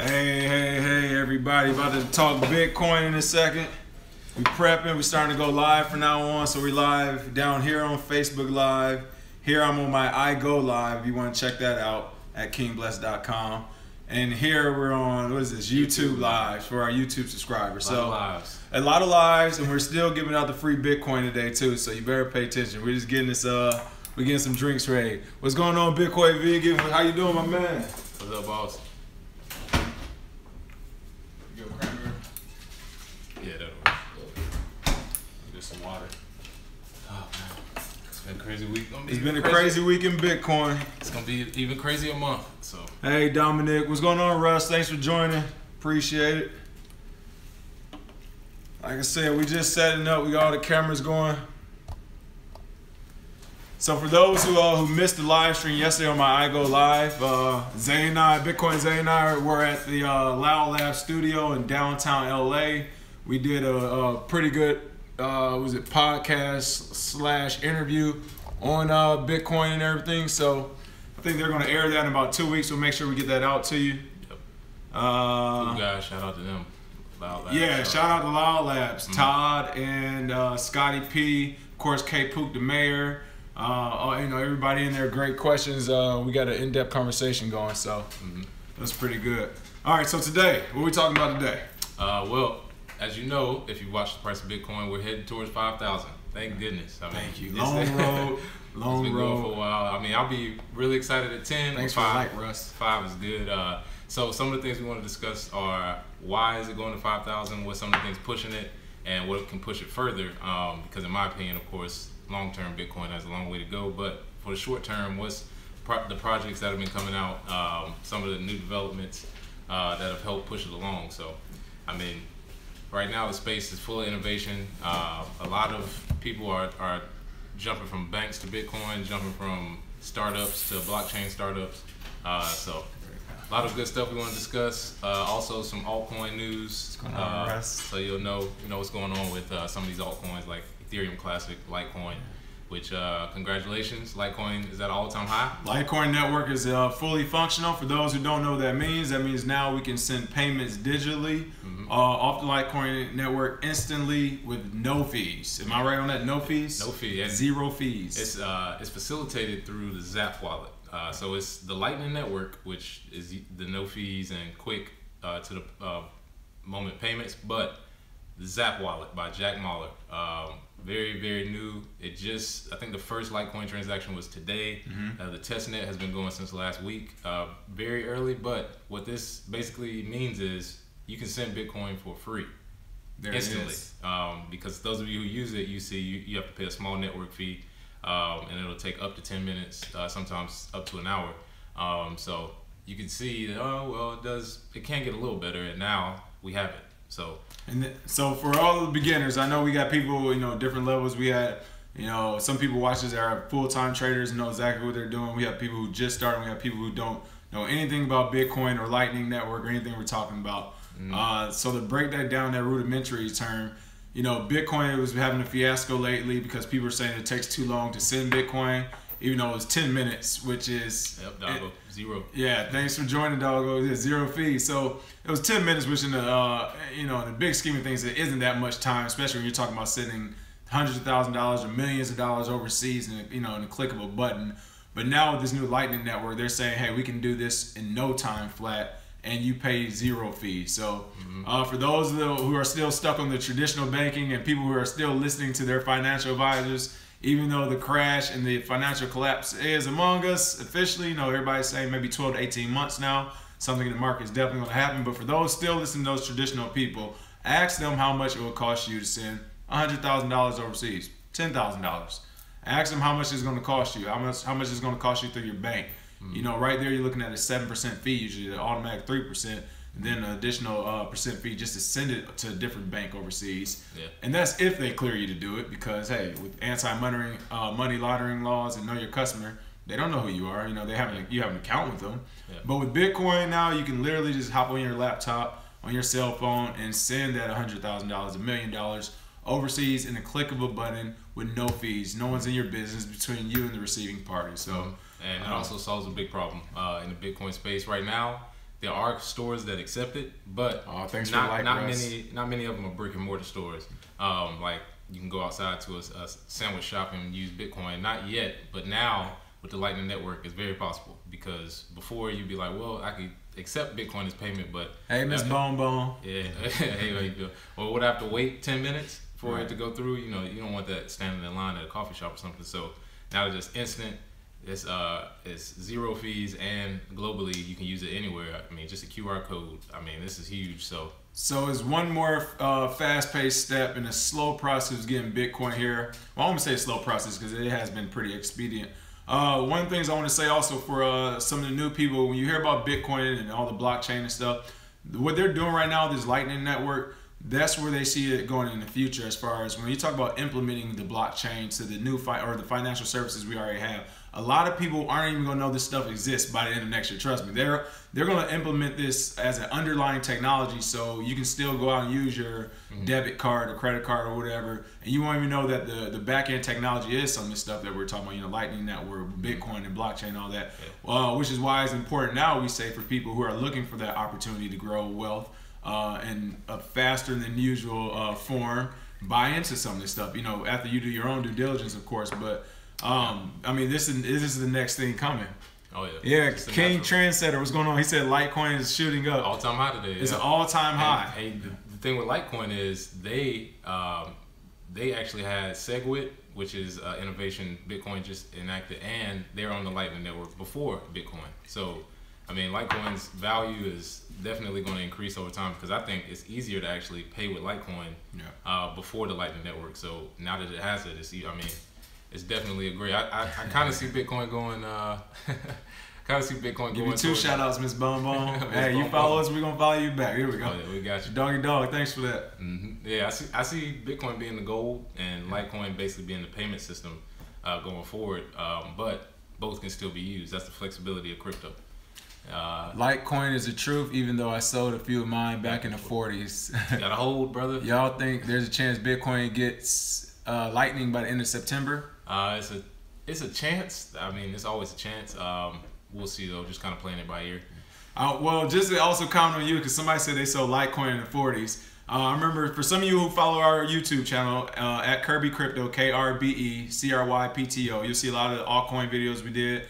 Hey, everybody. About to talk Bitcoin in a second. We prepping. We starting to go live from now on. So we live down here on Facebook Live. Here I'm on my iGo Live if you want to check that out at kingbless.com. And here we're on, what is this, YouTube Live for our YouTube subscribers. A lot of lives, and we're still giving out the free Bitcoin today too, so you better pay attention. We're just getting this, we're getting some drinks ready. What's going on, Bitcoin vegan? How you doing, my man? What's up, boss? You got cranberry? Yeah, that'll work. Get some water. Oh man, it's been a crazy week. It's been a crazy week in Bitcoin. It's gonna be an even crazier month. So. Hey Dominic, what's going on, Russ? Thanks for joining. Appreciate it. Like I said, we just setting up. We got all the cameras going. So for those who missed the live stream yesterday on my iGo Live, Zay and I, Bitcoin Zay and I, were at the Loud Lab studio in downtown LA. We did a pretty good, podcast / interview on Bitcoin and everything. So I think they're going to air that in about 2 weeks. We'll make sure we get that out to you. Yep. Cool guys, shout out to them. Loud Labs, yeah, shout out to Loud Labs. Todd and Scotty P, of course, K Pook the mayor. Everybody in there, great questions. We got an in-depth conversation going, so that's pretty good. All right, so today, what are we talking about today? Well, as you know, if you watch the price of Bitcoin, we're heading towards 5,000. Thank goodness. I mean, thank you. Long road. It's been going for a while. I mean, I'll be really excited at 10. Thanks for the light, Russ. 5 is good. So some of the things we want to discuss are why is it going to 5,000? What some of the things pushing it, and what can push it further? Because in my opinion, of course, long-term Bitcoin has a long way to go. But for the short term, what's the projects that have been coming out? Some of the new developments that have helped push it along. So, I mean, right now the space is full of innovation. A lot of people are jumping from banks to Bitcoin, jumping from startups to blockchain startups. So a lot of good stuff we want to discuss. Also some altcoin news. What's going on, Russ? So you'll know what's going on with some of these altcoins like Ethereum Classic, Litecoin, which congratulations, Litecoin is at an all-time high. Litecoin network is fully functional. For those who don't know what that means now we can send payments digitally off the Litecoin network instantly with no fees. Am I right on that? No fees? No fee. Zero fees. It's facilitated through the Zap wallet. So it's the Lightning network, which is the no fees and quick to the moment payments, but the Zap wallet by Jack Mahler. Very, very new. I think the first Litecoin transaction was today. The testnet has been going since last week. Very early, but what this basically means is you can send Bitcoin for free instantly. Because those of you who use it, you have to pay a small network fee, and it'll take up to 10 minutes, sometimes up to an hour. So you can see that, it can get a little better, and now we have it. So for all the beginners, I know we got people, different levels. We had, some people watch this that are full-time traders and know exactly what they're doing. We have people who just started. We have people who don't know anything about Bitcoin or Lightning Network or anything we're talking about. So to break that down, that rudimentary term, Bitcoin was having a fiasco lately because people are saying it takes too long to send Bitcoin, even though it's 10 minutes, which is zero. Yeah, thanks for joining, Doggo. It's zero fee. So it was 10 minutes, which in the in the big scheme of things, it isn't that much time, especially when you're talking about sending hundreds of thousands of dollars or millions of dollars overseas in a click of a button. But now with this new Lightning network, they're saying, hey, we can do this in no time flat, and you pay zero fees. So for those who are still stuck on the traditional banking and people who are still listening to their financial advisors, even though the crash and the financial collapse is among us officially, everybody's saying maybe 12 to 18 months now, something in the market is definitely going to happen. But for those still listening to those traditional people, ask them how much it will cost you to send $100,000 overseas, $10,000. Ask them how much it's going to cost you, how much it's going to cost you through your bank. Right there you're looking at a 7% fee, usually an automatic 3%. And then an additional percent fee just to send it to a different bank overseas. Yeah. And that's if they clear you to do it, because hey, with anti-money laundering laws and know your customer, they don't know who you are. You have an account with them. Yeah. But with Bitcoin now, you can literally just hop on your laptop, on your cell phone, and send that $100,000, $1 million overseas in a click of a button with no fees. No one's in your business between you and the receiving party. So, and it also solves a big problem in the Bitcoin space right now. There are stores that accept it, but not many of them are brick and mortar stores. Like you can go outside to a sandwich shop and use Bitcoin. Not yet, but now with the Lightning Network, it's very possible. Because before you'd be like, well, I could accept Bitcoin as payment, but hey, Miss Bone Bone. Yeah, hey, how you doing? Or would I have to wait 10 minutes for it to go through? You know, you don't want that standing in line at a coffee shop or something. So now that it's instant. It's zero fees, and globally you can use it anywhere. I mean, just a QR code. I mean, this is huge. So it's one more fast-paced step in a slow process of getting Bitcoin here. Well, I won't say slow process because it has been pretty expedient. One of the things I want to say also for some of the new people, when you hear about Bitcoin and all the blockchain and stuff, what they're doing right now, this Lightning Network, that's where they see it going in the future. As far as when you talk about implementing the blockchain to the new the financial services we already have, a lot of people aren't even gonna know this stuff exists by the end of next year. Trust me, they're gonna implement this as an underlying technology, so you can still go out and use your debit card or credit card or whatever, and you won't even know that the back end technology is some of the stuff that we're talking about. You know, Lightning Network, Bitcoin, and blockchain, and all that. Which is why it's important now. We say for people who are looking for that opportunity to grow wealth in a faster than usual form, buy into some of this stuff. You know, after you do your own due diligence, of course, but. I mean, this is the next thing coming. Oh yeah. Yeah, King Trendsetter, what's going on? He said Litecoin is shooting up. All-time high today. It's an all-time high. And the thing with Litecoin is they actually had SegWit, which is innovation Bitcoin just enacted, and they're on the Lightning Network before Bitcoin. So, I mean, Litecoin's value is definitely going to increase over time because I think it's easier to actually pay with Litecoin before the Lightning Network. So now that it has it, it's definitely a great. I kind of see Bitcoin going. Give you 2 shout outs, Miss Bone Bone. Hey, you follow us, we're gonna follow you back. Here we go. Oh, yeah, we got you. Doggy dog, thanks for that. Yeah, I see Bitcoin being the gold and Litecoin basically being the payment system going forward. But both can still be used. That's the flexibility of crypto. Litecoin is the truth, even though I sold a few of mine back in the 40s. Got a hold, brother. Y'all think there's a chance Bitcoin gets Lightning by the end of September? It's a chance. I mean, it's always a chance. We'll see though. Just kind of playing it by ear. Well, just to also comment on you, because somebody said they sold Litecoin in the 40s. I remember for some of you who follow our YouTube channel at Kirby Crypto, KRBECRYPTO, you'll see a lot of altcoin videos we did.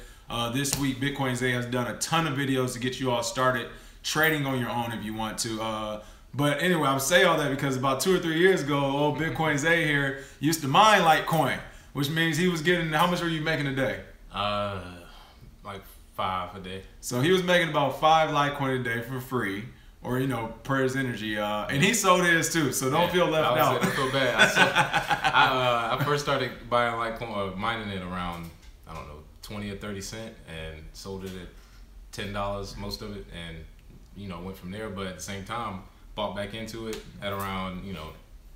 This week, Bitcoin Zay has done a ton of videos to get you all started trading on your own if you want to. But anyway, I'm saying all that because about 2 or 3 years ago, old Bitcoin Zay here used to mine Litecoin, which means he was getting, how much were you making a day? Like 5 a day. So he was making about 5 Litecoin a day for free, or per his energy. And he sold his too, so don't feel left out. Don't feel bad. I first started buying Litecoin, or mining it around, I don't know, 20 or 30 cents, and sold it at $10, most of it, and went from there. But at the same time, bought back into it at around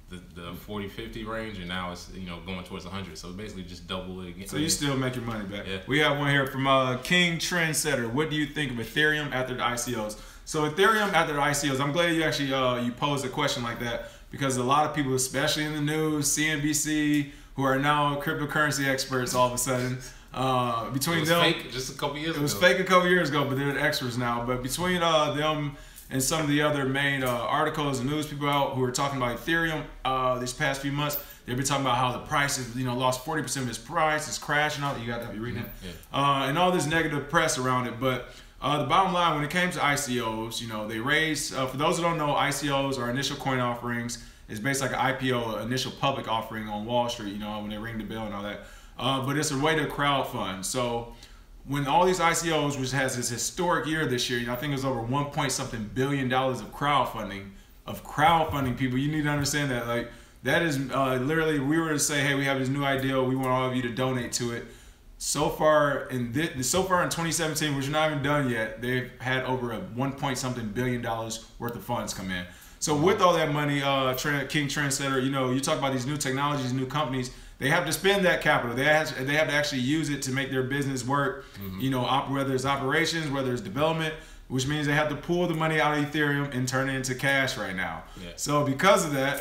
the 40-50 range, and now it's going towards 100. So basically just double it again. So you still making money back. Yeah. We have one here from King Trendsetter. What do you think of Ethereum after the ICOs? So Ethereum after the ICOs, I'm glad you actually you posed a question like that, because a lot of people, especially in the news, CNBC, who are now cryptocurrency experts all of a sudden, between them, fake just a couple years ago. It was fake a couple years ago, but they're the experts now. But between them and some of the other main articles and news people out who are talking about Ethereum these past few months, they've been talking about how the price has lost 40% of its price, it's crashing out. You got to be reading it, and all this negative press around it. But the bottom line, when it came to ICOs, they raised. For those who don't know, ICOs are initial coin offerings. It's basically like an IPO, initial public offering on Wall Street. When they ring the bell and all that. But it's a way to crowdfund. So when all these ICOs, which has this historic year this year, I think it was over $1.something billion of crowdfunding. People, you need to understand that. Like, that is literally, we were to say, hey, we have this new idea, we want all of you to donate to it. So far in 2017, which is not even done yet, they've had over a $1.something billion worth of funds come in. So with all that money, King Trendsetter, you talk about these new technologies, new companies. They have to spend that capital. They have to actually use it to make their business work. Whether it's operations, whether it's development, which means they have to pull the money out of Ethereum and turn it into cash right now. Yeah. So because of that,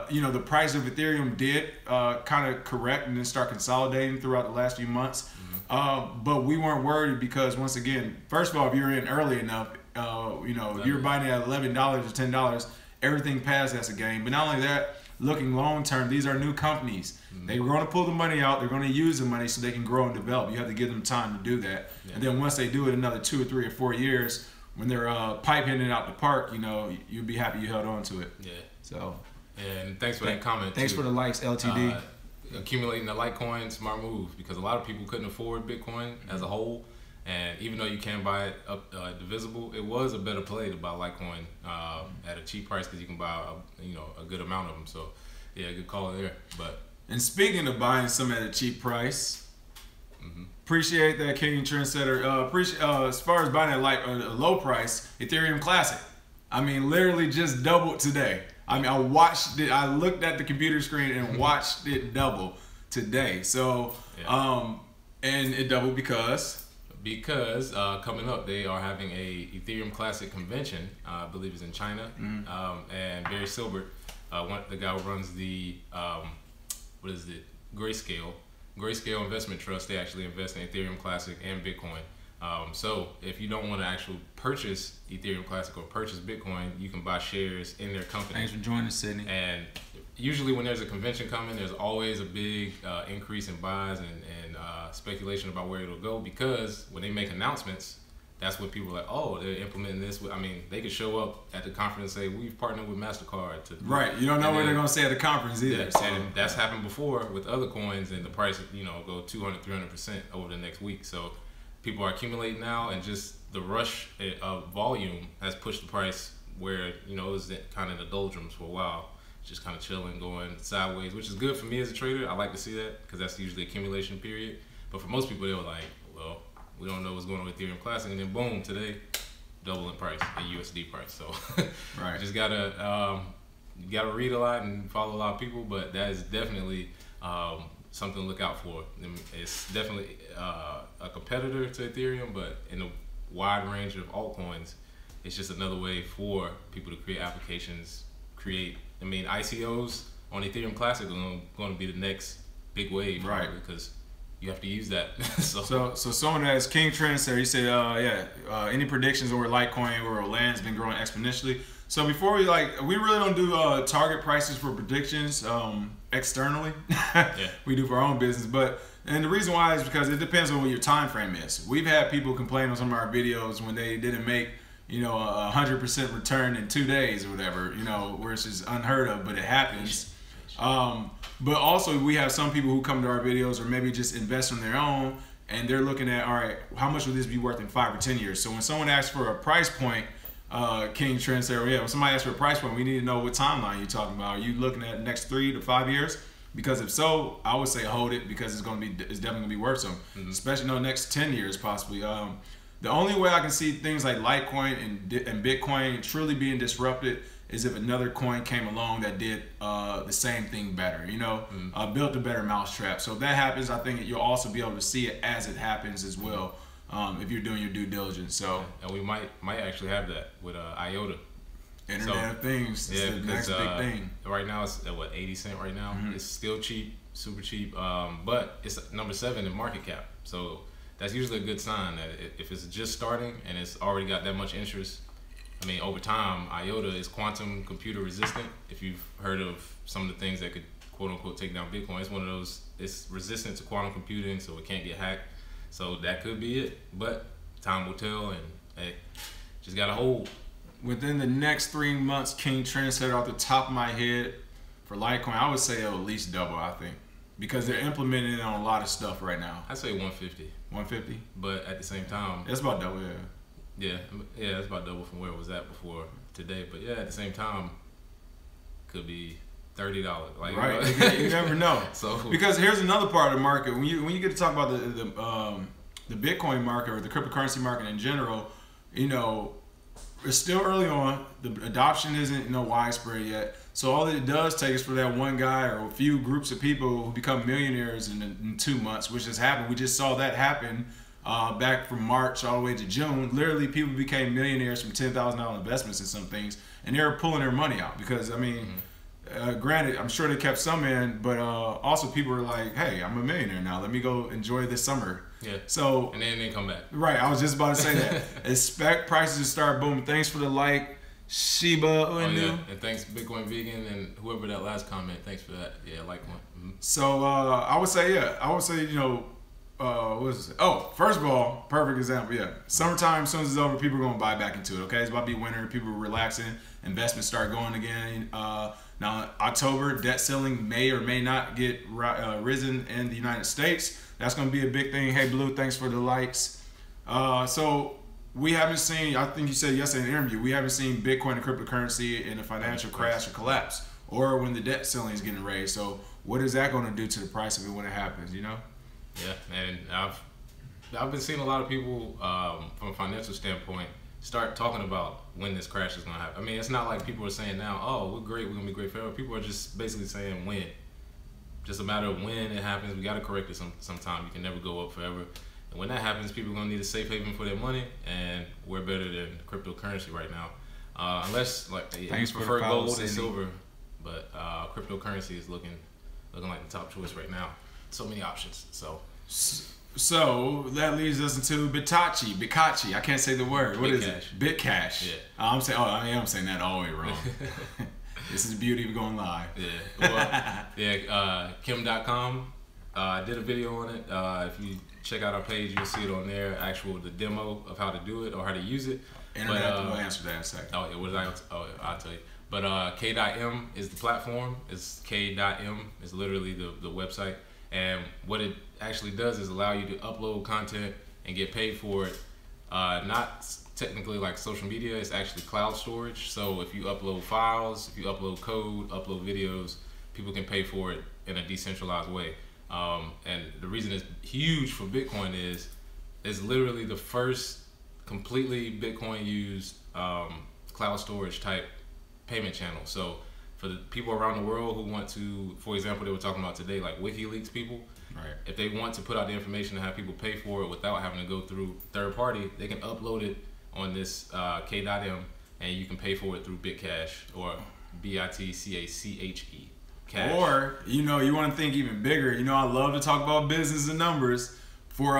the price of Ethereum did kind of correct and then start consolidating throughout the last few months. But we weren't worried because, once again, first of all, if you're in early enough, You know, you're buying it at $11 or $10. Everything past that's a gain. But not only that, looking long term, these are new companies. They're going to pull the money out. They're going to use the money so they can grow and develop. You have to give them time to do that. And then once they do it, another 2 or 3 or 4 years, when they're pipe hitting it out the park, you know, you'll be happy you held on to it. Yeah. So. And thanks for that comment. Thanks for the likes, LTD. Accumulating the Litecoin, smart move, because a lot of people couldn't afford Bitcoin as a whole. And even though you can buy it up divisible, it was a better play to buy Litecoin at a cheap price because you can buy a good amount of them. So yeah, good call there. But and speaking of buying some at a cheap price, appreciate that, King Trendsetter. As far as buying at a low price, Ethereum Classic. I mean, literally just doubled today. I mean, I watched it. I looked at the computer screen and watched it double today. So, and it doubled because coming up they are having a Ethereum Classic convention. I believe it's in China. And Barry Silbert, the guy who runs the Grayscale Investment Trust, they actually invest in Ethereum Classic and Bitcoin. So if you don't want to actually purchase Ethereum Classic or purchase Bitcoin, you can buy shares in their company. Thanks for joining, Sydney. And usually when there's a convention coming, there's always a big increase in buys and speculation about where it'll go, because when they make announcements, that's what people are like, oh, they're implementing this. I mean, they could show up at the conference and say, we've partnered with MasterCard. Right. You don't know what they're going to say at the conference either. Yeah, so. And that's happened before with other coins, and the price, go 200, 300% over the next week. So people are accumulating now, and just the rush of volume has pushed the price where, it was kind of in the doldrums for a while. Just kind of chilling, going sideways, which is good for me as a trader. I like to see that because that's usually accumulation period. But for most people, they were like, well, we don't know what's going on with Ethereum Classic, and then boom, today, double in price, the USD price. So right. You just gotta read a lot and follow a lot of people, but that is definitely something to look out for. It's definitely a competitor to Ethereum, but in a wide range of altcoins, it's just another way for people to create applications, ICOs on Ethereum Classic are going to be the next big wave, right? Because you have to use that. so someone as King Trendsetter, he said, any predictions on where Litecoin or land's been growing exponentially? So before we really don't do target prices for predictions externally. We do for our own business, and the reason why is because it depends on what your time frame is. We've had people complain on some of our videos when they didn't make 100% return in 2 days or whatever, where it's just unheard of, but it happens. But also we have some people who come to our videos or maybe just invest on their own, and they're looking at, all right, how much will this be worth in 5 or 10 years? So when someone asks for a price point, King Trendsetter, when somebody asks for a price point, we need to know what timeline you're talking about. Are you looking at the next 3 to 5 years? Because if so, I would say hold it, because it's definitely gonna be worth some, especially the next 10 years possibly. The only way I can see things like Litecoin and Bitcoin truly being disrupted is if another coin came along that did the same thing better, built a better mousetrap. So if that happens, I think you'll also be able to see it as it happens as well, if you're doing your due diligence. So and we might actually have that with IOTA. Internet of Things is the next big thing. Right now it's at 80 cents right now. It's still cheap, super cheap, but it's number 7 in market cap. So that's usually a good sign that if it's just starting and it's already got that much interest. Over time, IOTA is quantum computer resistant. If you've heard of some of the things that could quote unquote take down Bitcoin, it's one of those. It's resistant to quantum computing, so it can't get hacked. So that could be it, but time will tell, and hey, just gotta hold. Within the next 3 months, King Trendsetter, off the top of my head, for Litecoin, I would say it'll at least double, I think. Because they're implementing it on a lot of stuff right now. I'd say 150. 150? But at the same time, it's about double, yeah, it's about double from where it was at before today. But yeah, at the same time, could be $30. Right, you never know. So because here's another part of the market. When you get to talk about the Bitcoin market or the cryptocurrency market in general, it's still early on. The adoption isn't widespread yet. So all that it does take is for that one guy or a few groups of people who become millionaires in 2 months, which has happened. We just saw that happen back from March all the way to June. Literally, people became millionaires from $10,000 investments in some things, and they were pulling their money out because granted, I'm sure they kept some in, but also people were like, "Hey, I'm a millionaire now. Let me go enjoy this summer." Yeah. So and then they come back. Right. I was just about to say that. Expect prices to start booming. Thanks for the like, Shiba Inu. And thanks Bitcoin Vegan and whoever that last comment. Thanks for that. Yeah, like one. Mm-hmm. So I would say what was it? Oh, first of all, perfect example. Yeah, summertime. As soon as it's over, people are gonna buy back into it. Okay, it's about to be winter. People are relaxing. Investments start going again. Now October, debt ceiling may or may not get risen in the United States. That's gonna be a big thing. Hey Blue, thanks for the likes. So we haven't seen. I think you said yesterday in an interview. We haven't seen Bitcoin and cryptocurrency in a financial crash or collapse, or when the debt ceiling is getting raised. So what is that going to do to the price of it when it happens? You know. Yeah, and I've been seeing a lot of people from a financial standpoint start talking about when this crash is going to happen. I mean, it's not like people are saying now, "Oh, we're great, we're going to be great forever." People are just basically saying when. Just a matter of when it happens. We got to correct it sometime. You can never go up forever. And when that happens, people are going to need a safe haven for their money, and we're better than cryptocurrency right now. Unless you prefer gold and silver, but cryptocurrency is looking like the top choice right now. So many options. So that leads us into Bitcache. I can't say the word. What is it? Bitcache. Yeah. I'm saying that all the way wrong. This is the beauty of going live. Yeah. Well, Kim.com. I did a video on it. If you check out our page, you'll see it on there. The demo of how to do it or how to use it. Internet. We'll answer that in a second. Oh yeah. What did I? Oh, I'll tell you. But K.M is the platform. It's K.M is literally the website. And what it actually does is allow you to upload content and get paid for it. Not technically like social media, it's actually cloud storage. So if you upload files, if you upload code, upload videos, people can pay for it in a decentralized way. And the reason it's huge for Bitcoin is it's literally the first completely Bitcoin used cloud storage type payment channel. So for the people around the world who want to, for example, they were talking about today, like WikiLeaks people, right? If they want to put out the information and have people pay for it without having to go through third party, they can upload it on this K.M and you can pay for it through Bitcache or Bitcache. Cash. Or, you want to think even bigger. I love to talk about business and numbers for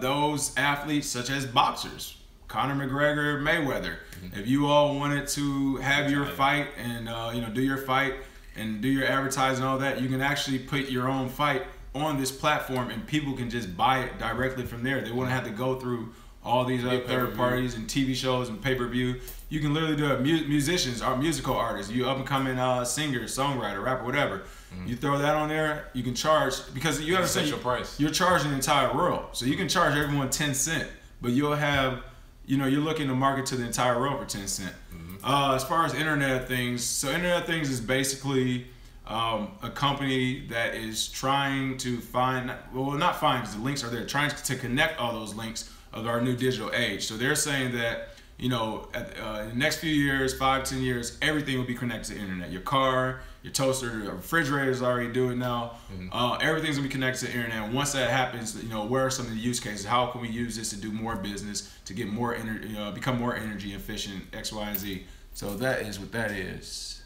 those athletes such as boxers. Conor McGregor, Mayweather. Mm-hmm. If you all wanted to have your fight and do your fight and do your advertising and all that, you can actually put your own fight on this platform and people can just buy it directly from there. They wouldn't have to go through all these other third parties and TV shows and pay-per-view. You can literally do it. Musicians or musical artists, you up and coming singer, songwriter, rapper, whatever. Mm-hmm. You throw that on there, you can charge because you understand your price. You're charging the entire world, so you can charge everyone 10 cents, but you'll have. You're looking to market to the entire world for 10 cents. Mm-hmm. As far as Internet of Things, so Internet of Things is basically a company that is trying to not find because the links are there, trying to connect all those links of our new digital age. So they're saying that, in the next few years, 5-10 years, everything will be connected to the internet. Your car, your toaster, your refrigerators already do it now. Mm-hmm. Everything's gonna be connected to the internet. Once that happens, where are some of the use cases? How can we use this to do more business, to get more energy, become more energy efficient, X, Y, and Z. So that is what that is.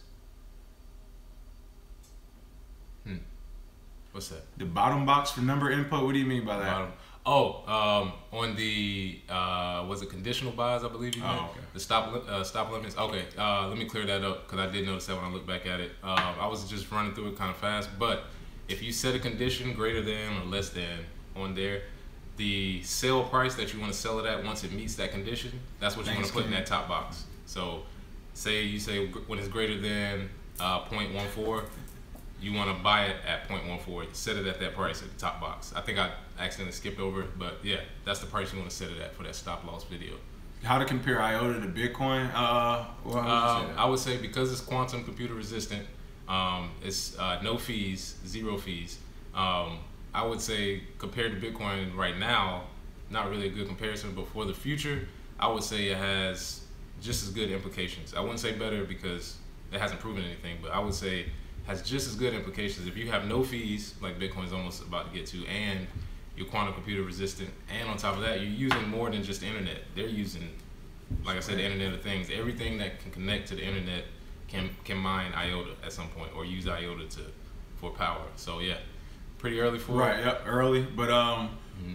What's that? The bottom box for number input. What do you mean by that? On the was it conditional buys? I believe you meant? Okay. The stop limits. Okay, let me clear that up because I did notice that when I look back at it. I was just running through it kind of fast, but if you set a condition greater than or less than on there, the sale price that you want to sell it at once it meets that condition, that's what you want to put in that top box. So, you say when it's greater than 0.14. You want to buy it at 0.14. Set it at that price at the top box. I think I accidentally skipped over it, but yeah, that's the price you want to set it at for that stop loss video. How to compare IOTA to Bitcoin? I would say because it's quantum computer resistant, it's no fees, 0 fees. I would say compared to Bitcoin right now, not really a good comparison, but for the future, I would say it has just as good implications. I wouldn't say better because it hasn't proven anything, but I would say has just as good implications. If you have no fees, like Bitcoin's almost about to get to, and you're quantum computer resistant, and on top of that, you're using more than just the internet. They're using, like I said, the Internet of Things. Everything that can connect to the internet can mine IOTA at some point or use IOTA for power. So yeah, pretty early for right. Yep, early. But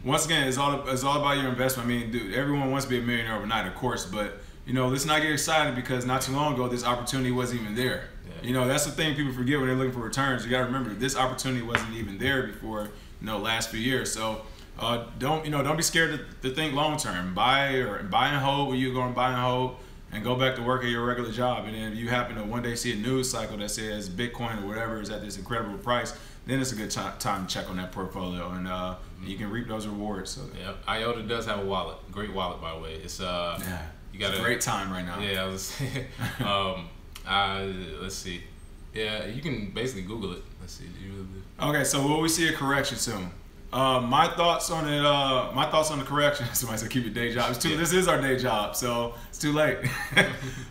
once again, it's all about your investment. I mean, dude, everyone wants to be a millionaire overnight, of course, but let's not get excited because not too long ago this opportunity wasn't even there. Yeah. That's the thing people forget when they're looking for returns. You got to remember this opportunity wasn't even there before last few years. So don't be scared to think long term. Buy and hold where you're going to buy and hold, and go back to work at your regular job. And then if you happen to one day see a news cycle that says Bitcoin or whatever is at this incredible price, then it's a good time to check on that portfolio, and you can reap those rewards. So yeah, IOTA does have a wallet, great wallet by the way. It's you got a great time right now. Yeah, I was let's see. Yeah, you can basically Google it. Let's see. Okay, so will we see a correction soon? My thoughts on it. My thoughts on the correction. Somebody said keep your day job. This is our day job, so it's too late.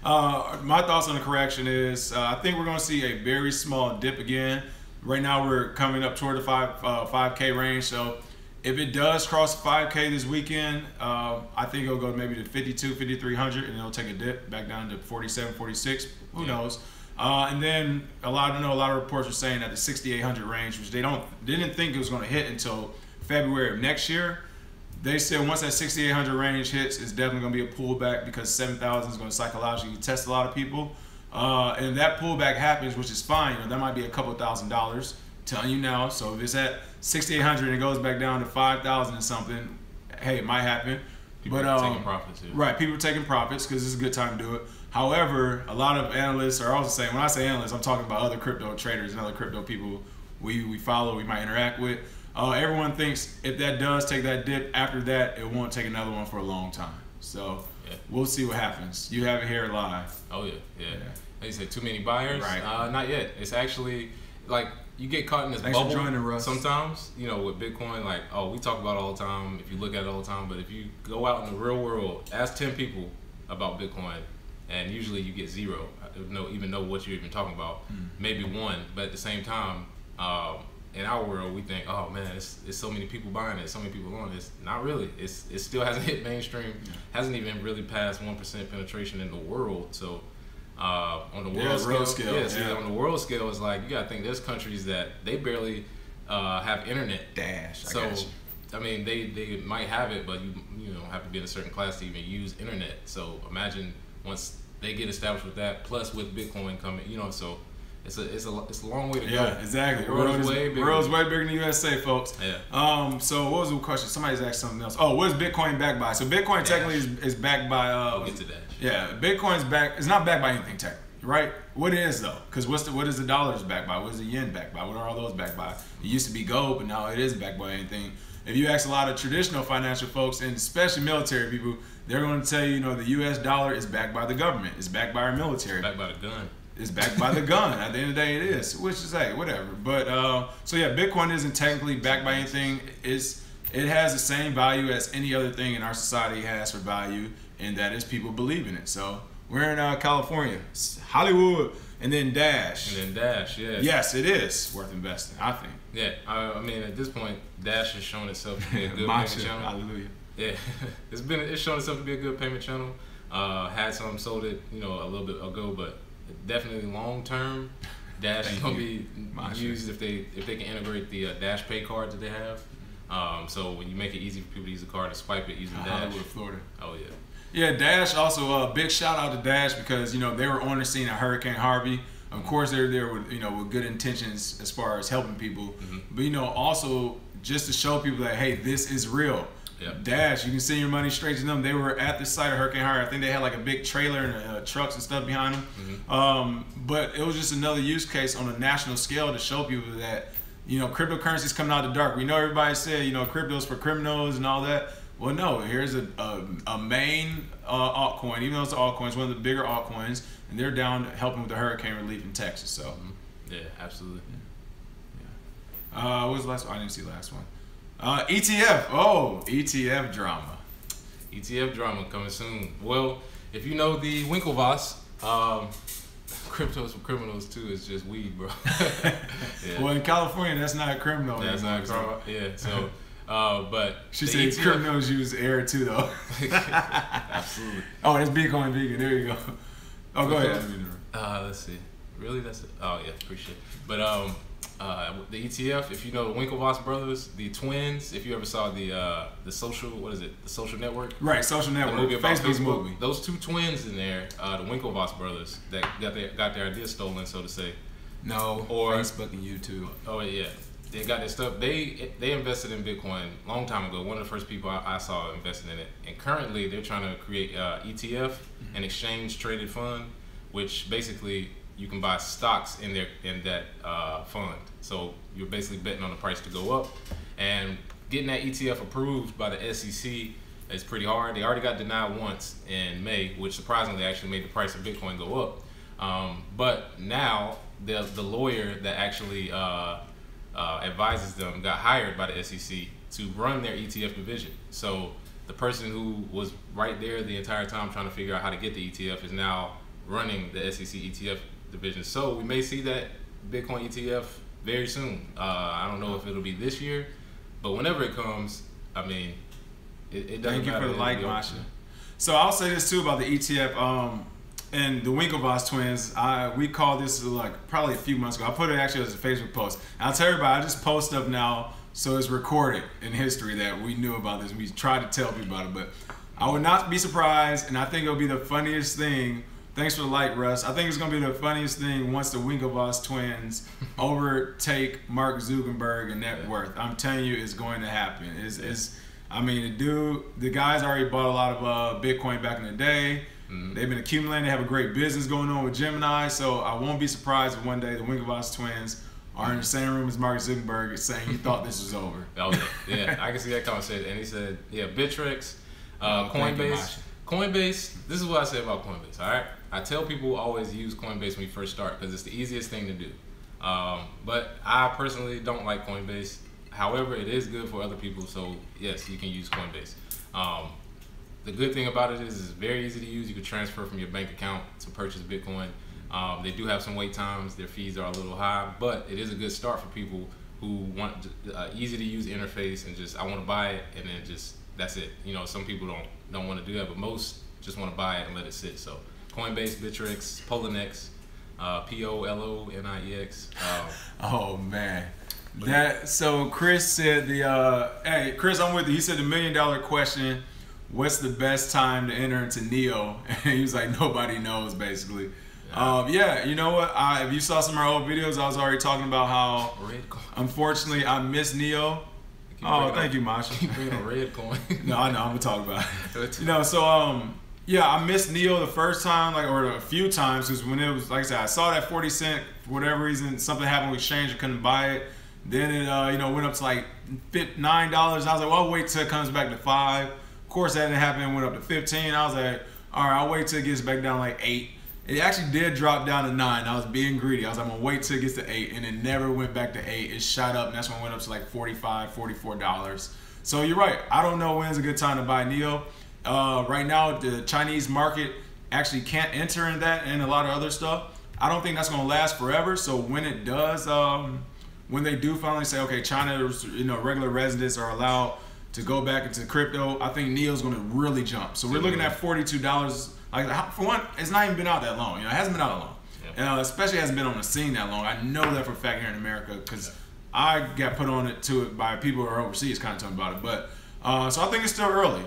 My thoughts on the correction is I think we're going to see a very small dip again. Right now we're coming up toward the 5K range. So if it does cross 5K this weekend, I think it'll go maybe to 52, 5,300, and it'll take a dip back down to 47, 46. Who knows? And then a lot of reports are saying that the 6,800 range, which they didn't think it was going to hit until February of next year. They said once that 6,800 range hits, it's definitely going to be a pullback because 7,000 is going to psychologically test a lot of people. And that pullback happens, which is fine. That might be a couple $1,000s. Telling you now. So if it's at 6,800 and it goes back down to 5,000 or something, hey, it might happen. People are taking profits here. Right, people are taking profits because it's a good time to do it. However, a lot of analysts are also saying, when I say analysts, I'm talking about other crypto traders and other crypto people we follow, we might interact with. Everyone thinks if that does take that dip, after that, it won't take another one for a long time. So we'll see what happens. You have it here live. Oh, yeah. Like you said, too many buyers? Right. Not yet. It's actually, like, you get caught in this Thanks bubble for joining, Russ. sometimes, with Bitcoin, like, we talk about it all the time, if you look at it all the time, but if you go out in the real world, ask 10 people about Bitcoin, and usually you get zero, even know what you're even talking about, maybe one, but at the same time, in our world, we think, oh man, it's so many people buying it, so many people on this. Not really. It still hasn't hit mainstream, hasn't even really passed 1% penetration in the world, so on the world scale, on the world scale, it's like you gotta think there's countries that they barely have internet. I mean, they might have it, but you don't have to be in a certain class to even use internet. So imagine once they get established with that, plus with Bitcoin coming, so it's a long way to go. Yeah, exactly. The world's way bigger than the USA, folks. Yeah. So what was the question? Somebody's asked something else. Oh, what is Bitcoin backed by? So Bitcoin technically is backed by. I'll get to that. Yeah, Bitcoin's back. It's not backed by anything technically, right? What is though? Because what is the dollars backed by? What is the yen backed by? What are all those backed by? It used to be gold, but now it is backed by anything. If you ask a lot of traditional financial folks, and especially military people, they're going to tell you, the U.S. dollar is backed by the government. It's backed by our military. Backed by the gun. It's backed by the gun. At the end of the day, it is. Which is, hey, whatever. But so yeah, Bitcoin isn't technically backed by anything. It has the same value as any other thing in our society has for value, and that is people believe in it. So we're in California, Hollywood, and then Dash. Yeah. Yes, it is worth investing, I think. Yeah, I mean, at this point, Dash has shown itself to be a good payment channel. Hallelujah. Yeah, it's shown itself to be a good payment channel. Had some sold it, a little bit ago, but definitely long term, Dash is gonna be used if they can integrate the Dash Pay card that they have. So when you make it easy for people to use the card and swipe it using Dash. Hollywood, Florida. Oh yeah. Yeah, Dash also big shout out to Dash because they were on the scene at Hurricane Harvey. Of course, they're there with with good intentions as far as helping people, but also just to show people that hey, this is real. Yep. Dash, you can send your money straight to them. They were at the site of Hurricane Harvey. I think they had like a big trailer and trucks and stuff behind them. But it was just another use case on a national scale to show people that cryptocurrency's coming out of the dark. We know everybody said crypto's for criminals and all that. Well, no, here's a main altcoin, even though it's an altcoin, it's one of the bigger altcoins, and they're down helping with the hurricane relief in Texas. So, yeah, absolutely. Yeah. What was the last one? I didn't see the last one. ETF. Oh, ETF drama. ETF drama coming soon. Well, if you know the Winklevoss, cryptos for criminals too. It's just weed, bro. Yeah. Well, in California, that's not criminal. That's not criminal. Yeah. So. But she said ETF, criminals use air too, though. Absolutely. Oh, it's Bitcoin vegan. There you go. Oh, go ahead. Let's see. Really, that's it. Oh yeah, appreciate it. But the ETF, if you know the Winklevoss brothers, the twins. If you ever saw the social, what is it? The Social Network. Right, Social Network. The movie about Facebook's Facebook. movie. Those two twins in there, the Winklevoss brothers, that got their idea stolen, so to say. No, Or Facebook and YouTube. Oh yeah, they got their stuff. They invested in Bitcoin a long time ago. One of the first people I saw investing in it, and currently they're trying to create ETF, an exchange traded fund, which basically you can buy stocks in that fund. So you're basically betting on the price to go up, and getting that ETF approved by the SEC is pretty hard. They already got denied once in May, which surprisingly actually made the price of Bitcoin go up. But now the lawyer that actually advises them got hired by the SEC to run their ETF division. So the person who was right there the entire time trying to figure out how to get the ETF is now running the SEC ETF division. So we may see that Bitcoin ETF very soon. I don't know if it'll be this year, but whenever it comes, I mean, it doesn't Thank you matter. for the like, Masha. So I'll say this too about the ETF. And the Winklevoss twins, we called this like probably a few months ago. I put it actually as a Facebook post. And I'll tell everybody, I just post stuff now so it's recorded in history that we knew about this. We tried to tell people about it, but I would not be surprised, and I think it'll be the funniest thing. Thanks for the like, Russ. I think it's gonna be the funniest thing once the Winklevoss twins overtake Mark Zuckerberg in net worth. I'm telling you, it's going to happen. I mean, the guy's already bought a lot of Bitcoin back in the day. They've been accumulating. They have a great business going on with Gemini. So I won't be surprised if one day the Winklevoss twins are in the same room as Mark Zuckerberg saying he thought this was over. Oh yeah, I can see that conversation. And he said, yeah, Bittrex, Coinbase. Coinbase, this is what I say about Coinbase, all right? I tell people always use Coinbase when you first start because it's the easiest thing to do. But I personally don't like Coinbase. However, it is good for other people, so yes, you can use Coinbase. The good thing about it is it's very easy to use. You can transfer from your bank account to purchase Bitcoin. They do have some wait times. Their fees are a little high, but it is a good start for people who want easy to use interface and just, I want to buy it and then just, that's it. You know, some people don't want to do that, but most just want to buy it and let it sit. So Coinbase, Bittrex, Poloniex, Poloniex. Oh man. So Chris said hey Chris, I'm with you. He said the $1 million question, what's the best time to enter into Neo? And he was like, nobody knows, basically. Yeah, you know what? If you saw some of our old videos, I was already talking about how, unfortunately, I missed Neo. Oh, thank you, Masha. Keep bringing a red coin. No, I know. I'm gonna talk about it. You know, so yeah, I missed Neo the first time, or a few times, because when it was, like I said, I saw that 40 cent for whatever reason, something happened with exchange, I couldn't buy it. Then it, went up to like $9. I was like, well, I'll wait till it comes back to $5. Of course, that didn't happen. It went up to 15. I was like, all right, I'll wait till it gets back down like 8. It actually did drop down to 9. I was being greedy. I was like, I'm gonna wait till it gets to 8, and it never went back to 8. It shot up, and that's when it went up to like $45, $44. So you're right. I don't know when's a good time to buy Neo. Right now, the Chinese market actually can't enter in that and a lot of other stuff. I don't think that's gonna last forever. So when it does, when they do finally say, okay, China's regular residents are allowed to go back into crypto, I think Neo's gonna really jump. So we're looking at $42. Like, for one, it's not even been out that long. It hasn't been out that long. Yep. Especially hasn't been on the scene that long. I know that for a fact here in America because I got put on it by people who are overseas kind of talking about it. But so I think it's still early.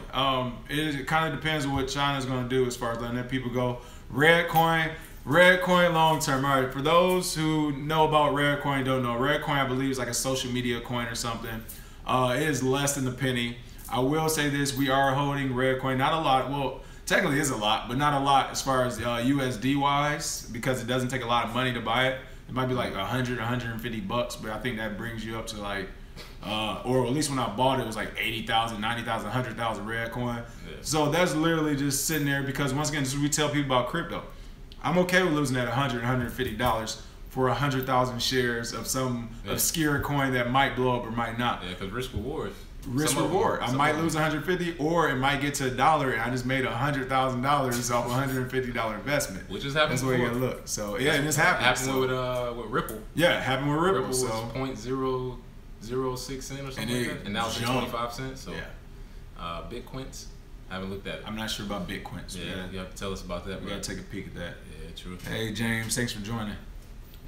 It kind of depends on what China's going to do as far as letting people go. Red coin long term. All right, for those who know about red coin, don't know, red coin I believe is like a social media coin or something. It is less than a penny. I will say this: we are holding red coin, not a lot. Well, technically it's a lot, but not a lot as far as USD wise, because it doesn't take a lot of money to buy it. It might be like $100, $150, but I think that brings you up to like, or at least when I bought it, it was like 80,000, 90,000, 100,000 red coin. Yeah. So that's literally just sitting there because once again, we tell people about crypto. I'm okay with losing that $100, $150 for 100,000 shares of some obscure coin that might blow up or might not. Yeah, because risk reward. Risk reward. I might lose 150, or it might get to $1, and I just made $100,000 off $150 investment. Which has happened. That's the way you gotta look. So yeah, and this happened. Happened with Ripple. Yeah, it happened with Ripple. Ripple was 0.006 cent or something like that, and now it's 25 cents. So Bitcoins. I haven't looked at it. I'm not sure about Bitcoin. So yeah, you have to tell us about that. We gotta take a peek at that. Yeah, true. Hey James, thanks for joining.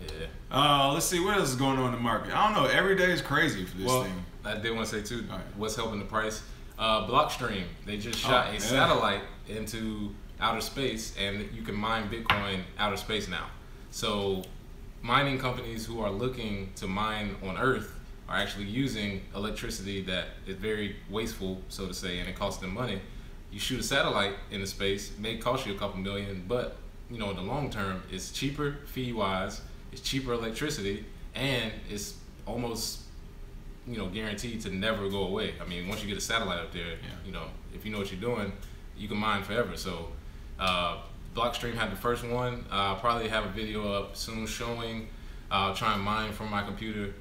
Yeah. Let's see what else is going on in the market. I don't know. Every day is crazy for this thing. I did want to say too. Right. What's helping the price? Blockstream. They just shot a satellite into outer space, and you can mine Bitcoin outer space now. So mining companies who are looking to mine on Earth are actually using electricity that is very wasteful, so to say, and it costs them money. You shoot a satellite into space, it may cost you a couple million, but you know, in the long term, it's cheaper fee-wise, it's cheaper electricity, and it's almost, you know, guaranteed to never go away. I mean, once you get a satellite up there, you know, if you know what you're doing, you can mine forever. So Blockstream had the first one. I'll probably have a video up soon showing, try and mine from my computer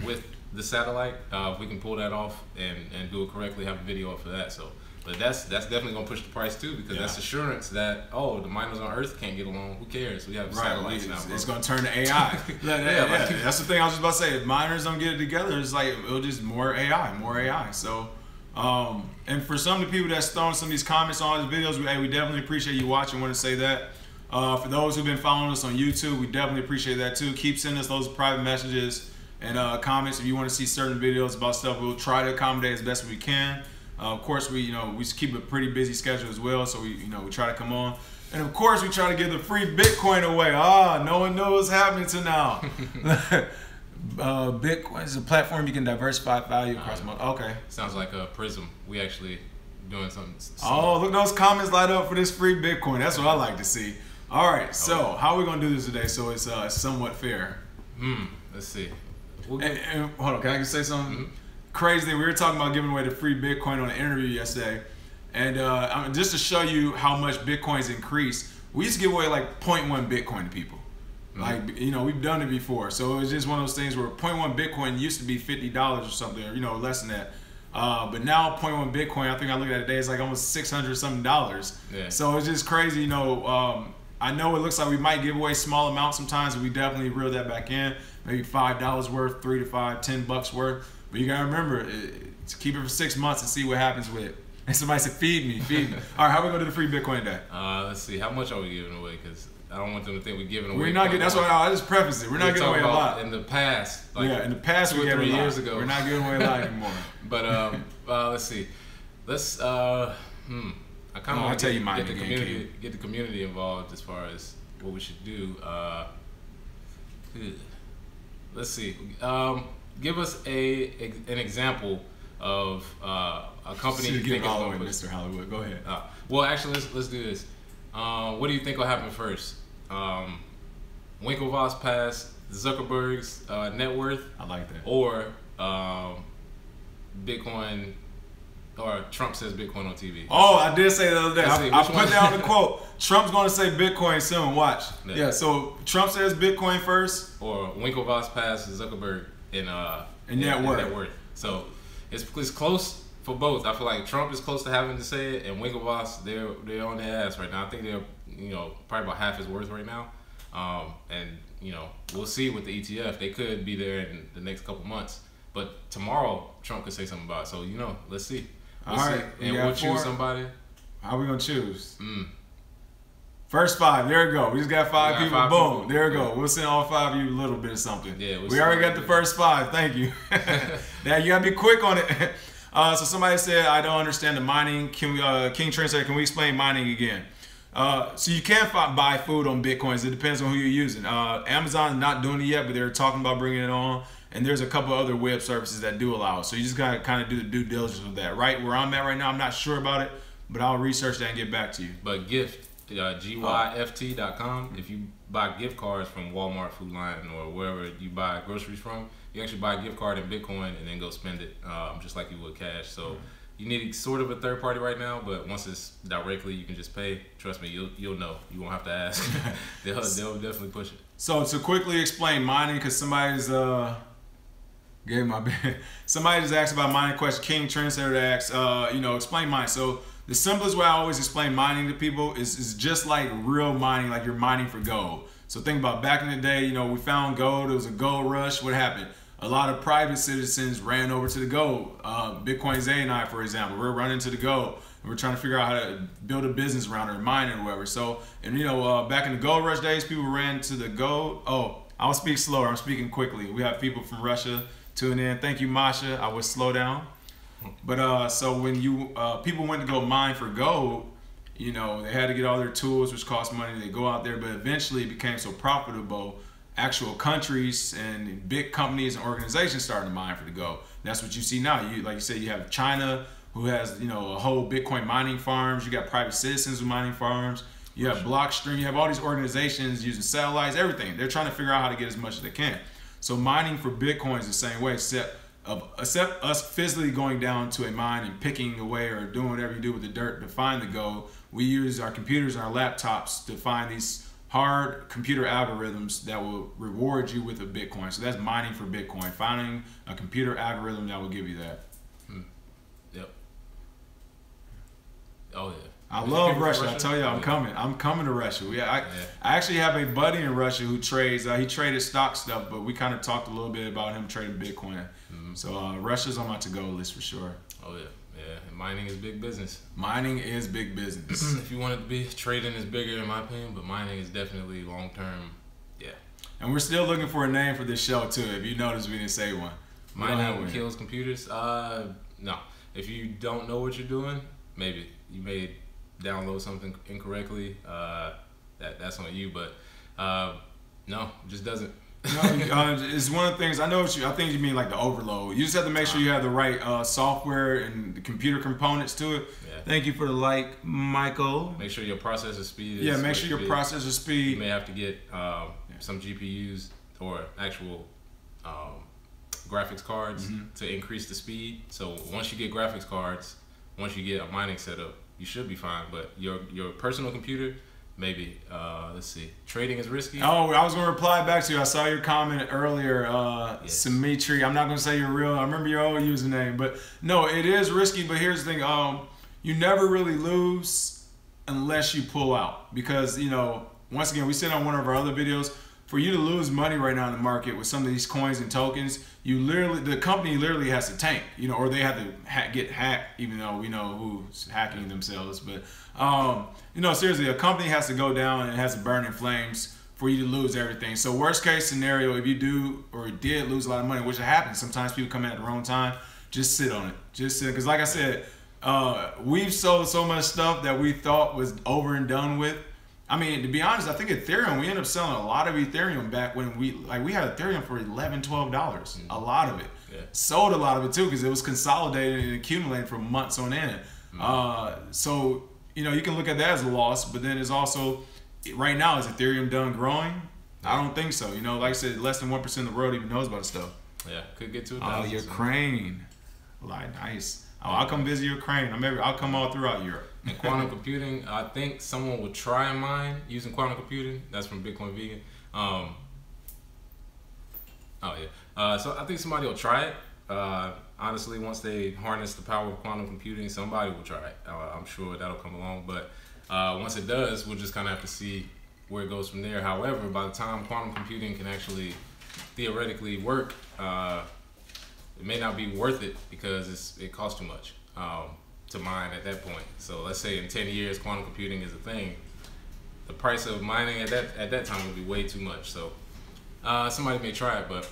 with the satellite. If we can pull that off and do it correctly, have a video up for that. So, but that's definitely gonna push the price too, because that's assurance that, oh, the miners on Earth can't get along. Who cares? We have satellites now, bro. It's gonna turn to AI. That's the thing I was just about to say. If miners don't get it together, it's like it'll just more AI. So, and for some of the people that's throwing some of these comments on all these videos, we definitely appreciate you watching. Want to say that. For those who've been following us on YouTube, we definitely appreciate that too. Keep sending us those private messages and comments if you want to see certain videos about stuff. We'll try to accommodate as best we can. Of course, we keep a pretty busy schedule as well, so we try to come on. And of course, we try to give the free Bitcoin away. No one knows what's happening to now. Bitcoin is a platform you can diversify value across. Okay. Sounds like a Prism. We actually doing something. Oh, look, those comments light up for this free Bitcoin. That's what I like to see. All right, so how are we gonna do this today so it's somewhat fair? Let's see. And hold on, can I just say something? Crazy thing, we were talking about giving away the free Bitcoin on an interview yesterday, and just to show you how much Bitcoin's increased, we used to give away like 0.1 Bitcoin to people. Like, we've done it before, so it was just one of those things where 0.1 Bitcoin used to be $50 or something, or less than that. But now 0.1 Bitcoin, I think I looked at it today, it's like almost $600 something. Yeah. So it's just crazy, I know it looks like we might give away small amounts sometimes, but we definitely reel that back in. Maybe $5 worth, $3 to $5, $10 worth. But you gotta remember, to keep it for 6 months and see what happens with it. And somebody said, feed me. All right, how are we gonna do the free Bitcoin today? Let's see, how much are we giving away? Because I don't want them to think we're giving away. We're not giving. That's why I just preface it. We're not giving away a lot. In the past, like in the past, 2 or 3 years ago, we're not giving away a lot anymore. But let's see. Let's I kind of want to get the community involved as far as what we should do. Let's see. Give us an example of a company you think is going to push. Mr. Hollywood, go ahead. Well, actually, let's do this. What do you think will happen first? Winklevoss pass Zuckerberg's net worth? I like that. Or Bitcoin, or Trump says Bitcoin on TV. Oh, I did say the other day. I put down the quote. Trump's going to say Bitcoin soon. Watch. Yeah. So Trump says Bitcoin first. Or Winklevoss pass Zuckerberg in net worth. So it's close for both. I feel like Trump is close to having to say it, and Winklevoss, they're on their ass right now. I think they're probably about half his worth right now. And we'll see with the ETF. They could be there in the next couple months. But tomorrow Trump could say something about it. So let's see. All right, and we'll choose somebody. How are we gonna choose? First 5. There we go. We just got 5 people. Boom. There we go. We'll send all 5 of you a little bit of something. Yeah. We already got the first 5. Thank you. Now you gotta be quick on it. So somebody said, I don't understand the mining. Can we, King Translator, can we explain mining again? So you can buy food on Bitcoins. It depends on who you're using. Amazon's not doing it yet, but they're talking about bringing it on. And there's a couple other web services that do allow it. So you just gotta kind of do the due diligence with that. Right where I'm at right now, I'm not sure about it, but I'll research that and get back to you. But Gift, GYFT.com, if you buy gift cards from Walmart, Food Lion, or wherever you buy groceries from, you actually buy a gift card in Bitcoin and then go spend it just like you would cash. So you need sort of a third party right now, but once it's directly, you can just pay. Trust me, you'll know. You won't have to ask. They'll definitely push it. So to quickly explain mining, because somebody's somebody just asked about mining question. King Translator asked, explain mining. So the simplest way I always explain mining to people is just like real mining, like you're mining for gold. So think about back in the day, we found gold. It was a gold rush. What happened? A lot of private citizens ran over to the gold. Bitcoin Zay and I, for example, we're running to the gold. and we're trying to figure out how to build a business around it or mine it or whatever. So, and back in the gold rush days, people ran to the gold. Oh, I'll speak slower. I'm speaking quickly. We have people from Russia tuning in. Thank you, Masha. I would slow down. But so when people went to go mine for gold, they had to get all their tools, which cost money. They go out there, but eventually it became so profitable. Actual countries and big companies and organizations started to mine for the gold. That's what you see now. Like you said, you have China, who has a whole Bitcoin mining farms. You got private citizens with mining farms. You have Blockstream. You have all these organizations using satellites, everything. They're trying to figure out how to get as much as they can. So mining for Bitcoin is the same way, except us physically going down to a mine and picking away or doing whatever you do with the dirt to find the gold. We use our computers and our laptops to find these hard computer algorithms that will reward you with a Bitcoin. So that's mining for Bitcoin, finding a computer algorithm that will give you that. Yep. Oh yeah. I love Russia. I tell you, I'm coming. I'm coming to Russia. I actually have a buddy in Russia who trades. He traded stock stuff, but we kind of talked a little bit about him trading Bitcoin. So Russia's on my to-go list for sure. Oh yeah. Yeah, and mining is big business. Mining is big business. If you want it to be, trading is bigger in my opinion, but mining is definitely long term. Yeah. And we're still looking for a name for this show too. If you notice, we didn't say one. Mining kills computers? No. If you don't know what you're doing, maybe you may download something incorrectly. That's on you, but no, it just doesn't. No, it's one of the things. I think you mean like the overload. You just have to make sure you have the right software and the compuper components to it. Yeah. Thank you for the like, Michael. Make sure your processor speed is. Yeah, make sure your processor speed. You may have to get some GPUs or actual graphics cards to increase the speed. So once you get graphics cards, once you get a mining setup, you should be fine. But your personal computer. Maybe. Let's see. Trading is risky. Oh, I was going to reply back to you. I saw your comment earlier, yes. Simitri. I'm not going to say your real. I remember your old username. But no, it is risky. But here's the thing. You never really lose unless you pull out. Because, once again, we said on one of our other videos, for you to lose money right now in the market with some of these coins and tokens, the company literally has to tank, or they have to get hacked, even though we know who's hacking themselves. But, seriously, a company has to go down and it has to burn in flames for you to lose everything. So worst case scenario, if you do or did lose a lot of money, which happens, sometimes people come in at the wrong time, just sit on it. Just sit, because like I said, we've sold so much stuff that we thought was over and done with. I mean, to be honest, I think Ethereum, we ended up selling a lot of Ethereum back when we had Ethereum for $11, $12. A lot of it. Yeah. Sold a lot of it too because it was consolidated and accumulating for months on end. So, you can look at that as a loss, but then it's also, right now, is Ethereum done growing? I don't think so. Like I said, less than 1% of the world even knows about the stuff. Yeah, could get to it. Oh, Ukraine. Nice. Oh, I'll come visit Ukraine. I'll come all throughout Europe. And quantum computing, I think someone will try and mine using quantum computing. That's from Bitcoin Vegan. So I think somebody will try it. Honestly, once they harness the power of quantum computing, somebody will try it. I'm sure that'll come along. But once it does, we'll just kind of have to see where it goes from there. However, by the time quantum computing can actually theoretically work, it may not be worth it because it costs too much to mine at that point. So let's say in 10 years, quantum computing is a thing. The price of mining at that time will be way too much. So somebody may try it, but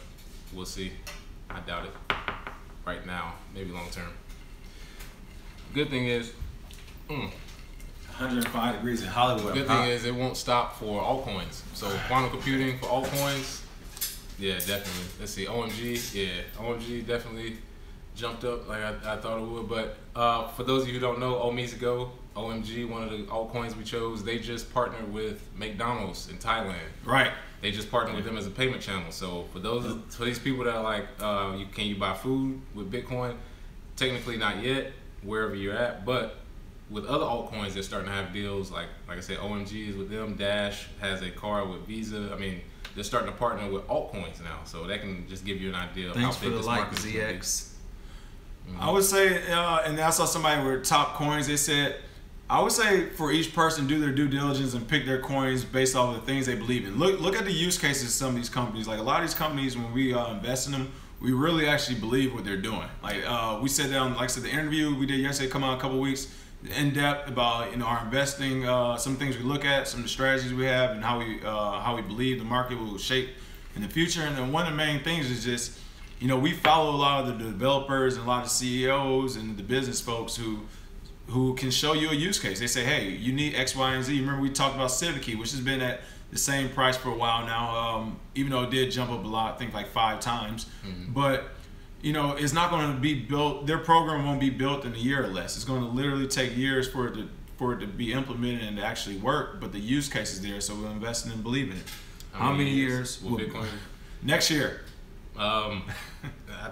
we'll see. I doubt it right now, maybe long term. Good thing is, 105 degrees in Hollywood. Good thing is it won't stop for altcoins. So quantum computing for altcoins, yeah, definitely. Let's see, OMG definitely jumped up like I thought it would. But for those of you who don't know, OMG, one of the altcoins we chose, they just partnered with McDonald's in Thailand. Right. They just partnered with them as a payment channel. So for these people that are like, can you buy food with Bitcoin? Technically not yet, wherever you're at. But with other altcoins, they're starting to have deals. Like I said, OMG is with them. Dash has a card with Visa. I mean, they're starting to partner with altcoins now. So that can just give you an idea of how big this market is. ZX. I would say, and I saw somebody with top coins, they said, I would say for each person, do their due diligence and pick their coins based off of the things they believe in. Look at the use cases of some of these companies. Like a lot of these companies, when we invest in them, we really actually believe what they're doing. Like we said that on, like I said, the interview we did yesterday, come out in a couple weeks. in depth about our investing, some things we look at, some of the strategies we have, and how we believe the market will shape in the future. And then one of the main things is just we follow a lot of the developers and a lot of CEOs and the business folks who can show you a use case. They say, hey, you need X, Y, and Z. Remember we talked about CiviKey, which has been at the same price for a while now, even though it did jump up a lot, I think like 5 times. But it's not going to be built. Their program won't be built in a year or less. It's going to literally take years for it to be implemented and to actually work. But the use case is there, so we're investing and believing it. How many years will Bitcoin? Next year. I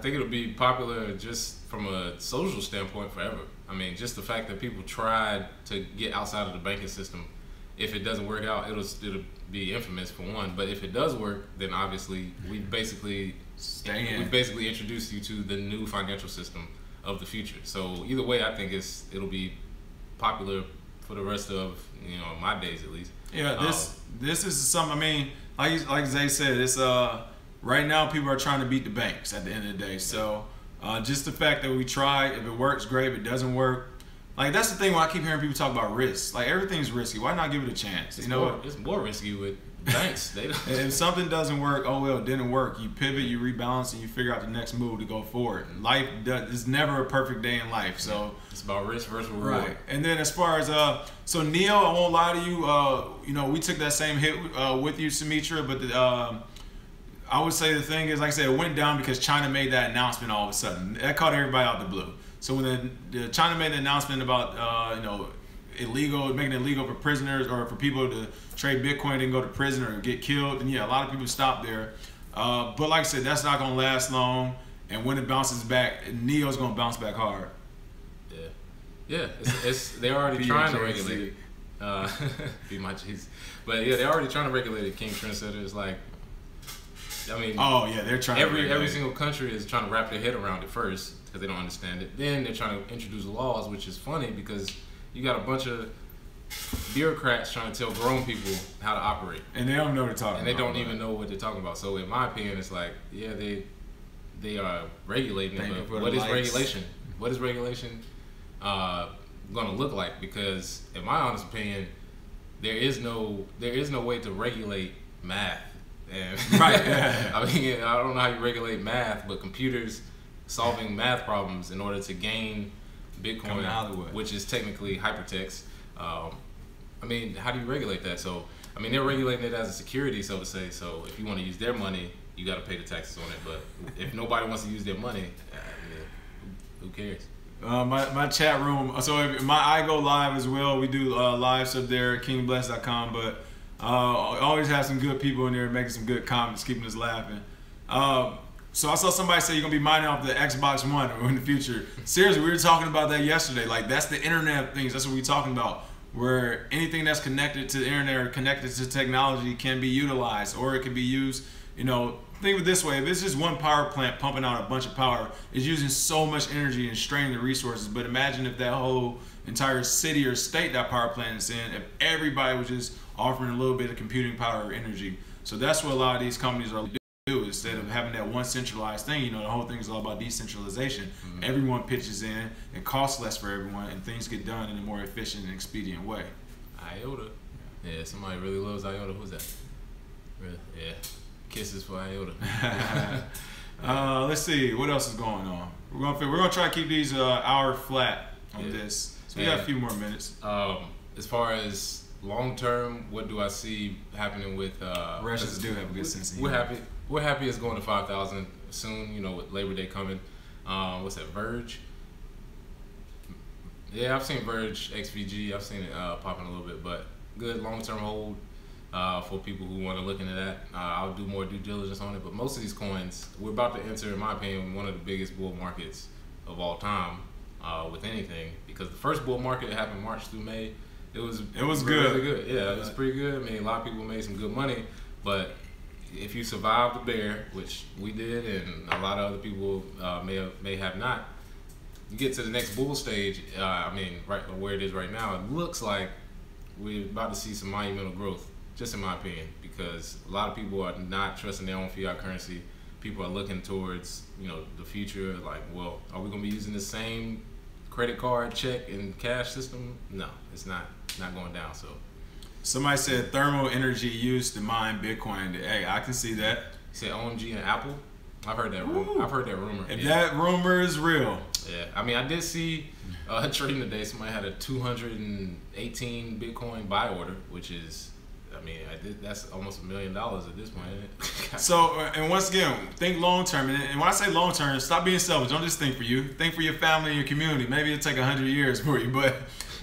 think it'll be popular just from a social standpoint forever. I mean, just the fact that people tried to get outside of the banking system. If it doesn't work out, it'll be infamous for one. But if it does work, then obviously we basically introduced you to the new financial system of the future. So either way, I think it'll be popular for the rest of my days at least. Yeah, this is something. I mean, like Zay said, it's right now people are trying to beat the banks at the end of the day. So just the fact that we try, if it works, great. If it doesn't work. Like, that's the thing when I keep hearing people talk about risk. Like, everything's risky. Why not give it a chance? It's more risky with banks. They don't. If something doesn't work, oh well, it didn't work. You pivot, you rebalance, and you figure out the next move to go forward. Life is never a perfect day in life. So it's about risk versus reward. Right. And then as far as so Neo, I won't lie to you. We took that same hit with you, Sumitra, but I would say the thing is, like I said, it went down because China made that announcement all of a sudden. That caught everybody out the blue. So when the China made the announcement about making it illegal for prisoners or for people to trade Bitcoin and go to prison or get killed, and a lot of people stopped there. But like I said, that's not gonna last long. And when it bounces back, Neo's gonna bounce back hard. Yeah. It's they're already trying to regulate it. Be my cheese. But yeah, they're already trying to regulate it. King Trendsetter is like. I mean, they're trying. Every single country is trying to wrap their head around it first because they don't understand it. Then they're trying to introduce laws, which is funny because you got a bunch of bureaucrats trying to tell grown people how to operate, and they don't know what they're talking about. And they don't even know what they're talking about. So, in my opinion, it's like, they are regulating it, but what is regulation? What is regulation going to look like? Because, in my honest opinion, there is no way to regulate math. And right. I mean, I don't know how you regulate math, but computers solving math problems in order to gain Bitcoin, which is technically hypertext. I mean, how do you regulate that? So, I mean, they're regulating it as a security, so to say. So, if you want to use their money, you got to pay the taxes on it. But if nobody wants to use their money, who cares? My chat room. So I go live as well. We do lives up there at kingbless.com, but. Always have some good people in there making some good comments, keeping us laughing. So I saw somebody say you're going to be mining off the Xbox One in the future. Seriously, we were talking about that yesterday. Like, that's the Internet of Things. That's what we're talking about. Where anything that's connected to the Internet or connected to technology can be utilized, or it can be used. Think of it this way. If it's just one power plant pumping out a bunch of power, it's using so much energy and straining the resources. But imagine if that whole entire city or state that power plant is in, if everybody was just offering a little bit of computing power or energy. So that's what a lot of these companies are do. Instead of having that one centralized thing, the whole thing is all about decentralization. Mm-hmm. Everyone pitches in, it costs less for everyone, and things get done in a more efficient and expedient way. IOTA. Yeah, somebody really loves IOTA. Who's that? Really? Yeah. Kisses for IOTA. Let's see, what else is going on? We're gonna try to keep these hour flat on this. So we got a few more minutes. As far as long term, what do I see happening with Russians do have a good sense of humor. We're happy it's going to 5,000 soon, with Labor Day coming. What's that, Verge? Yeah, I've seen Verge XVG. I've seen it popping a little bit, but good long-term hold for people who want to look into that. I'll do more due diligence on it, but most of these coins, we're about to enter, in my opinion, one of the biggest bull markets of all time with anything, because the first bull market happened March through May. It was good. Really good. Yeah, it was pretty good. I mean, a lot of people made some good money, but if you survive the bear, which we did, and a lot of other people may have not, you get to the next bull stage. Right where it is right now, it looks like we're about to see some monumental growth, just in my opinion, because a lot of people are not trusting their own fiat currency. People are looking towards, the future, like, well, are we going to be using the same credit card, check, and cash system, no, it's not going down. So somebody said thermal energy used to mine Bitcoin. Hey, I can see that. He said OMG and Apple. I've heard that rumor. I've heard that rumor. If that rumor is real. Yeah, I mean, I did see trading today. Somebody had a 218 Bitcoin buy order, which is, I mean, that's almost $1 million at this point, isn't it? So, and once again, think long term. And when I say long term, stop being selfish. Don't just think for you. Think for your family and your community. Maybe it'll take 100 years for you, but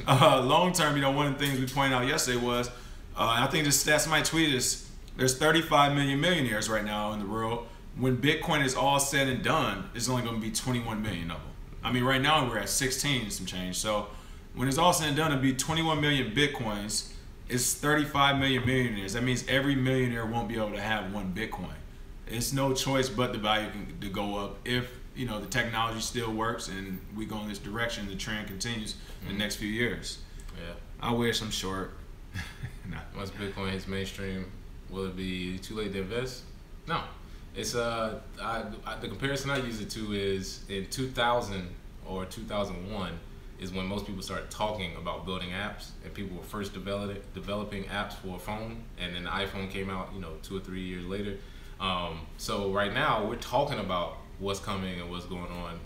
long term, you know, one of the things we pointed out yesterday was, I think this stat somebody tweeted this. There's 35 million millionaires right now in the world. When Bitcoin is all said and done, it's only going to be 21 million of them. I mean, right now we're at 16 and some change. So when it's all said and done, it'll be 21 million Bitcoins. It's 35 million millionaires. That means every millionaire won't be able to have one Bitcoin. It's no choice but the value to go up if, you know, the technology still works and we go in this direction, the trend continues in the next few years. Yeah. I wish I'm short. Nah. Once Bitcoin hits mainstream, will it be too late to invest? No. It's the comparison I use it to is in 2000 or 2001 is when most people started talking about building apps, and people were first developing apps for a phone, and then the iPhone came out, you know, 2 or 3 years later. So right now we're talking about what's coming and what's going on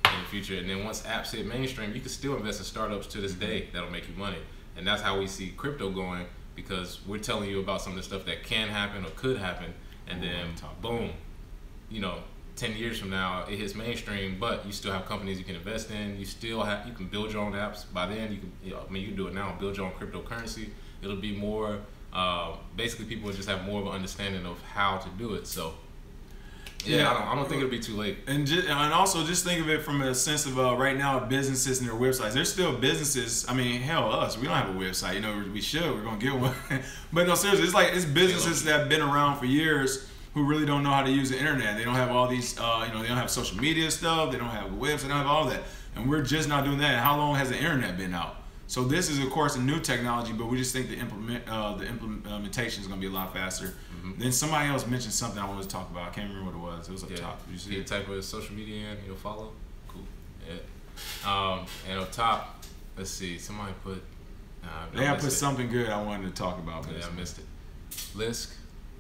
in the future, and then once apps hit mainstream, you can still invest in startups to this day that'll make you money, and that's how we see crypto going, because we're telling you about some of the stuff that can happen or could happen. And then, boom, you know, 10 years from now, it hits mainstream, but you still have companies you can invest in. You can build your own apps. By then, you can, you know, I mean, you can do it now, build your own cryptocurrency. It'll be more, basically people will just have more of an understanding of how to do it. So, yeah, I don't think it'll be too late. And also just think of it from a sense of right now businesses and their websites. There's still businesses. I mean, hell, we don't have a website. You know, we should. We're gonna get one. But no, seriously, it's businesses that have been around for years who really don't know how to use the internet. They don't have all these. You know, they don't have social media stuff. They don't have a website. They don't have all that. And we're just not doing that. And how long has the internet been out? So this is, of course, a new technology, but we just think the implementation is going to be a lot faster. Mm-hmm. Then somebody else mentioned something I wanted to talk about. I can't remember what it was. It was up top. Did you see it? Type of social media and you'll follow. Cool. Yeah. And up top, let's see. Somebody put. They have put something good I wanted to talk about. Yeah, I missed it. Lisk.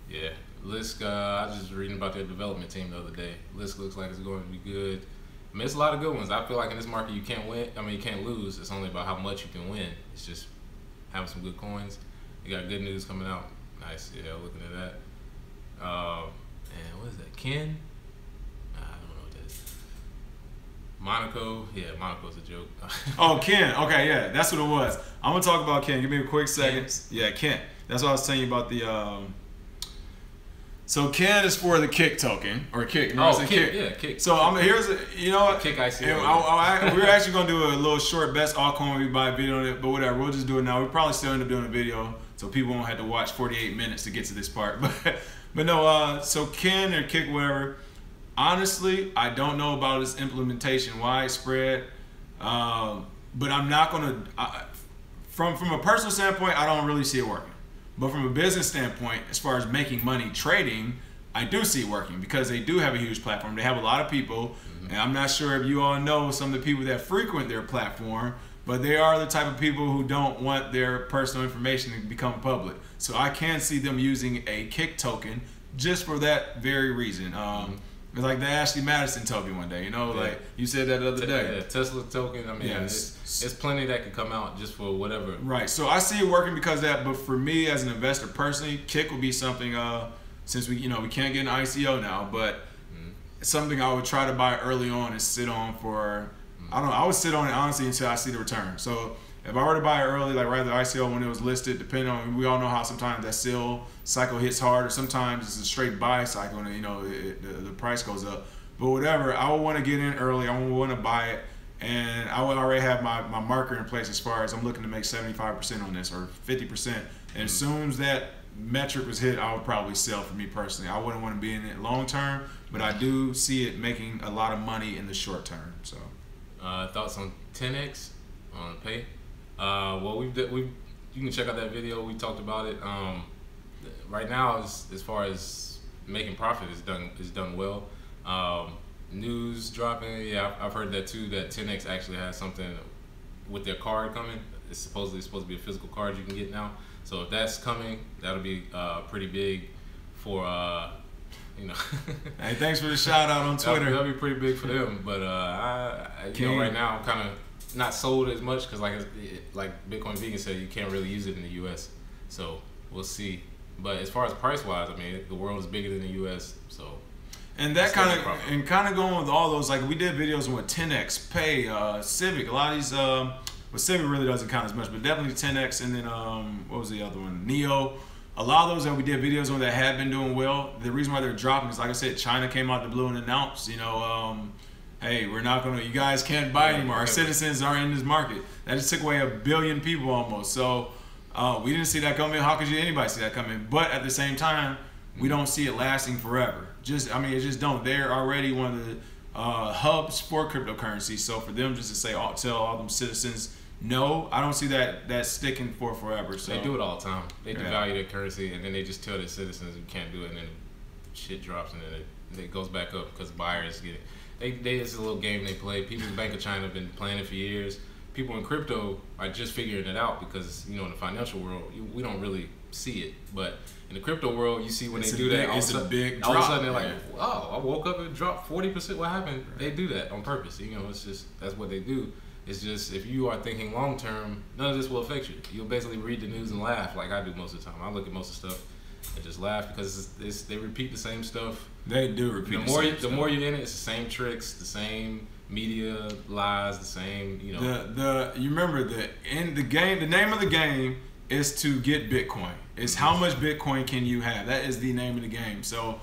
Yeah. Lisk. I was just reading about their development team the other day. Lisk looks like it's going to be good. I mean, it's a lot of good ones. I feel like in this market you can't win. I mean, you can't lose. It's only about how much you can win. It's just having some good coins. You got good news coming out. Nice. Yeah, looking at that. And what is that? Ken? I don't know what that is. Monaco. Yeah, Monaco's a joke. Oh, Ken. Okay, yeah, that's what it was. I'm gonna talk about Ken. Give me a quick second. Ken. Yeah, Ken. That's what I was telling you about the. So Ken is for the Kick token or Kick. Oh, Kick. Yeah, Kick. So here's you know what? Kick ICO. We're actually gonna do a little short best altcoin we buy video on it, but whatever. We'll just do it now. We probably still end up doing a video, so people won't have to watch 48 minutes to get to this part. But no. So Ken or Kick, whatever. Honestly, I don't know about its implementation widespread, but I'm not gonna. From a personal standpoint, I don't really see it working. But from a business standpoint, as far as making money trading, I do see it working because they do have a huge platform. They have a lot of people, and I'm not sure if you all know some of the people that frequent their platform, but they are the type of people who don't want their personal information to become public. So I can see them using a Kick token just for that very reason. It's like the Ashley Madison token one day, you know, like you said that the other day. Yeah, Tesla token. I mean, it's plenty that could come out just for whatever. Right. So I see it working because of that. But for me as an investor personally, Kick would be something. Since we can't get an ICO now, but something I would try to buy early on and sit on for. I don't know. I would sit on it honestly until I see the return. So if I were to buy it early, like right at the ICO when it was listed, depending on, we all know how sometimes that sell cycle hits hard, or sometimes it's a straight buy cycle and the price goes up. But whatever, I would want to get in early. I would want to buy it, and I would already have my marker in place as far as I'm looking to make 75% on this or 50%. And as soon as that metric was hit, I would probably sell for me personally. I wouldn't want to be in it long term, but I do see it making a lot of money in the short term. So, thoughts on 10x on Pay? Well, you can check out that video. We talked about it. Right now, as far as making profit, is done well. news dropping. Yeah, I've heard that too. That 10x actually has something with their card coming. It's supposed to be a physical card you can get now. So if that's coming, that'll be pretty big for you know. Hey, thanks for the shout out on Twitter. That'll be pretty big for them. But you know, right now I'm kind of not sold as much because like Bitcoin Vegan said, you can't really use it in the U.S. So we'll see. But as far as price wise, I mean, the world is bigger than the U.S. So. And that kind of going with all those, like we did videos with 10x, Pay, Civic. A lot of these, well, Civic really doesn't count as much, but definitely 10x. And then what was the other one? Neo. A lot of those that we did videos on that have been doing well. The reason why they're dropping is, like I said, China came out the blue and announced, you know, hey, we're not gonna, you guys can't buy anymore. Our citizens aren't in this market. That just took away 1 billion people almost. So we didn't see that coming. How could anybody see that coming? But at the same time, we don't see it lasting forever. I mean, it just don't. They're already one of the hubs for cryptocurrency. So for them just to say, tell all them citizens, no, I don't see that sticking for forever. So they do it all the time. They devalue their currency, and then they just tell their citizens you can't do it, and then shit drops, and then it goes back up because buyers get it. It's a little game they play. People in the Bank of China have been playing it for years. People in crypto are just figuring it out because, you know, in the financial world, we don't really see it. But in the crypto world, you see when they do that, it's a big drop. All of a sudden they're like, wow, I woke up and dropped 40%. What happened? Right. They do that on purpose. You know, it's just, that's what they do. It's just, if you are thinking long term, none of this will affect you. You'll basically read the news and laugh like I do most of the time. I look at most of the stuff and just laugh because they repeat the same stuff. They do repeat the more you're in it, it's the same tricks, the same media lies, the same, you know. You remember that in the game, the name of the game is to get Bitcoin. It's how much Bitcoin can you have. That is the name of the game. So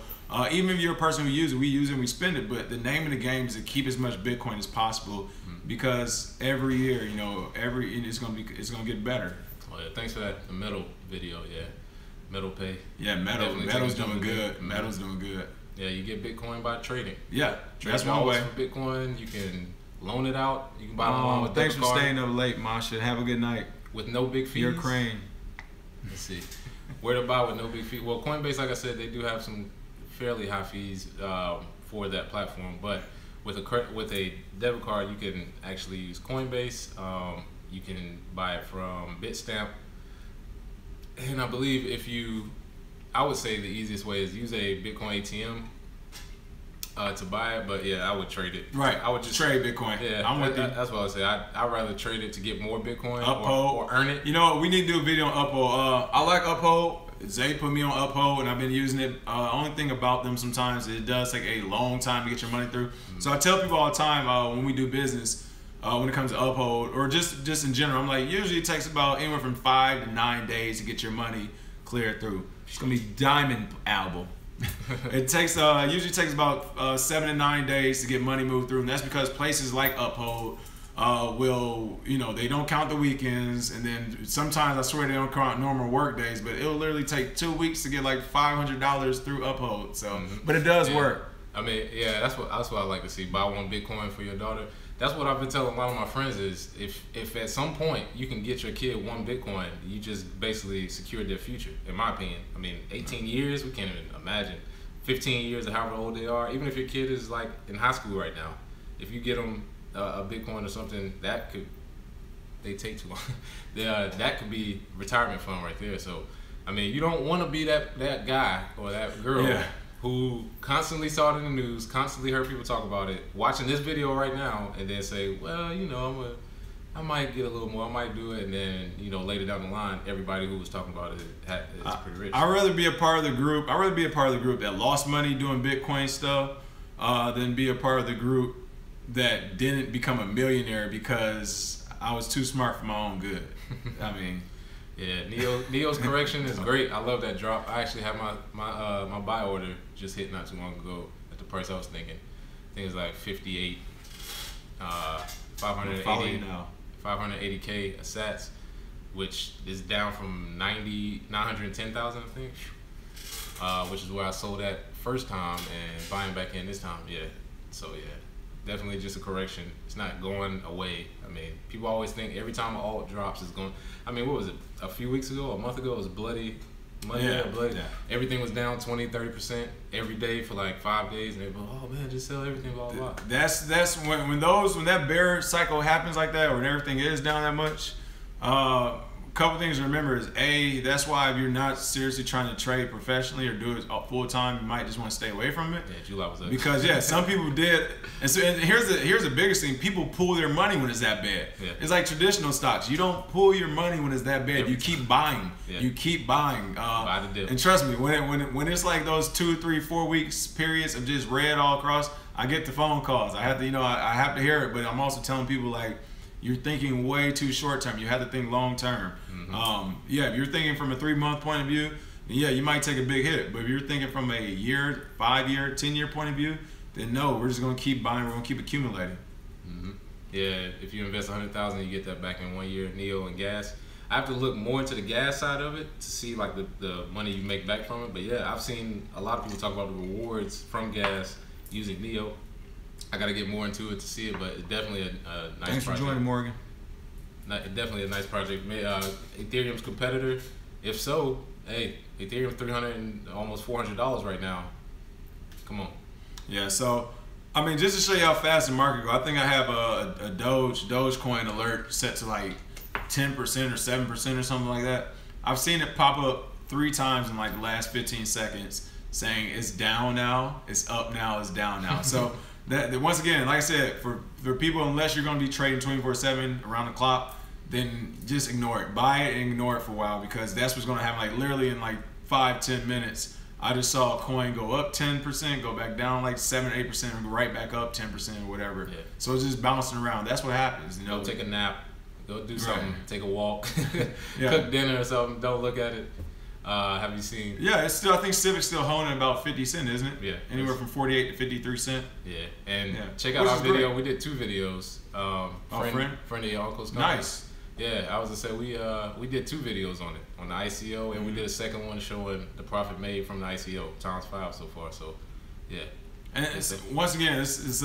even if you're a person who uses it, we use it and we spend it, but the name of the game is to keep as much Bitcoin as possible because every year, you know, it's gonna get better. Oh yeah, thanks for that. The metal video, yeah. Metal Pay. Yeah, Metal's doing good. Metal's doing good. Yeah, you get Bitcoin by trading. Yeah, that's one way. For Bitcoin, you can loan it out. You can buy it along with thanks debit for card. staying up late, Masha. Have a good night. With no big fees. You're Crane. Let's see. Where to buy with no big fees? Well, Coinbase, like I said, they do have some fairly high fees for that platform. But with a debit card, you can actually use Coinbase. You can buy it from Bitstamp. And I believe I would say the easiest way is use a Bitcoin ATM to buy it, but yeah, I would trade it. Right, I would just trade Bitcoin. Yeah, I'm with you. That's what I would say. I'd rather trade it to get more Bitcoin or earn it. You know what? We need to do a video on Uphold. I like Uphold. Zay put me on Uphold, and I've been using it. Only thing about them sometimes it does take a long time to get your money through. So I tell people all the time when we do business, when it comes to Uphold or just in general, I'm like, usually it takes about anywhere from 5 to 9 days to get your money cleared through. It's gonna be diamond album. It takes usually takes about 7 to 9 days to get money moved through, and that's because places like Uphold will, you know, they don't count the weekends, and then sometimes I swear they don't count normal work days, but it'll literally take 2 weeks to get like $500 through Uphold. So, but it does work. I mean, yeah, that's what I like to see. Buy one Bitcoin for your daughter. That's what I've been telling a lot of my friends is if at some point you can get your kid one Bitcoin, you just basically secured their future, in my opinion. I mean, 18 years, we can't even imagine. 15 years or however old they are, even if your kid is like in high school right now, if you get them a Bitcoin or something, they take too long. That could be retirement fund right there. So, I mean, you don't want to be that guy or that girl who constantly saw it in the news, constantly heard people talk about it, watching this video right now, and then say, well, you know, I might get a little more, I might do it, and then, you know, later down the line, everybody who was talking about it is pretty rich. I'd rather be a part of the group. I'd rather be a part of the group that lost money doing Bitcoin stuff than be a part of the group that didn't become a millionaire because I was too smart for my own good. I mean. Yeah, Neo's correction is great. I love that drop. I actually have my buy order just hit not too long ago at the price I was thinking. I think it's like 58, 580K sats, which is down from 910,000 I think, which is where I sold at first time and buying back in this time. Yeah, so yeah, definitely just a correction. It's not going away. I mean, people always think every time an alt drops it's going. I mean, what was it? A few weeks ago, a month ago, it was bloody. Monday Yeah. or Black. Yeah. Everything was down 20-30% every day for like 5 days, and they go, "Oh man, just sell everything." Blah blah. Blah. That's when that bear cycle happens like that, when everything is down that much. Couple things to remember is that's why if you're not seriously trying to trade professionally or do it full time, you might just want to stay away from it. Yeah, July was up. Because some people did, and here's the biggest thing: people pull their money when it's that bad. Yeah. It's like traditional stocks. You don't pull your money when it's that bad. You keep buying. Yeah. You keep buying. Buy the dip. And trust me, when it's like those 2, 3, 4 weeks periods of just red all across, I get the phone calls. I have to I have to hear it, but I'm also telling people like, you're thinking way too short term. You have to think long term. If you're thinking from a 3-month point of view, yeah, you might take a big hit. But if you're thinking from a year, 5-year, 10-year point of view, then no, we're just gonna keep buying. We're gonna keep accumulating. Yeah, if you invest $100,000, you get that back in 1 year. Neo and gas. I have to look more into the gas side of it to see like the money you make back from it. But yeah, I've seen a lot of people talk about the rewards from gas using Neo. I got to get more into it to see it, but it's definitely a nice Thanks for project. joining, Morgan. Definitely a nice project. Ethereum's competitor. If so, hey, Ethereum's $300 and almost $400 right now. Come on. Yeah, so I mean, just to show you how fast the market go, I think I have a Dogecoin alert set to like 10% or 7% or something like that. I've seen it pop up 3 times in like the last 15 seconds saying it's down now, it's up now, it's down now. So that once again, like I said, for people, unless you're going to be trading 24/7 around the clock, then just ignore it. Buy it and ignore it for a while, because that's what's going to happen. Like literally in like 5-10 minutes, I just saw a coin go up 10%, go back down like 7-8%, and go right back up 10% or whatever. Yeah. So it's just bouncing around. That's what happens. Go take a nap. Go do something. Right. Take a walk. Yeah. Cook dinner or something. Don't look at it. Have you seen? Yeah, it's still. I think Civic's still holding at about 50 cents, isn't it? Yeah. Anywhere from 48 to 53 cents. Yeah. And Yeah. check out Which our is video. great. We did 2 videos. Friend of your uncle's company. Nice. Yeah, I was gonna say we did 2 videos on it, on the ICO, and we did a second one showing the profit made from the ICO ×5 so far. So, yeah. And once again, it's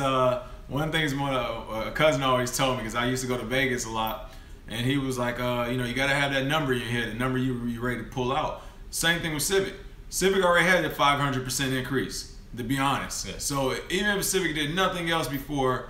one thing is a cousin always told me, because I used to go to Vegas a lot, and he was like, you gotta have that number in your head, the number you're ready to pull out. Same thing with Civic. Civic already had a 500% increase, to be honest. Yeah. So even if Civic did nothing else before,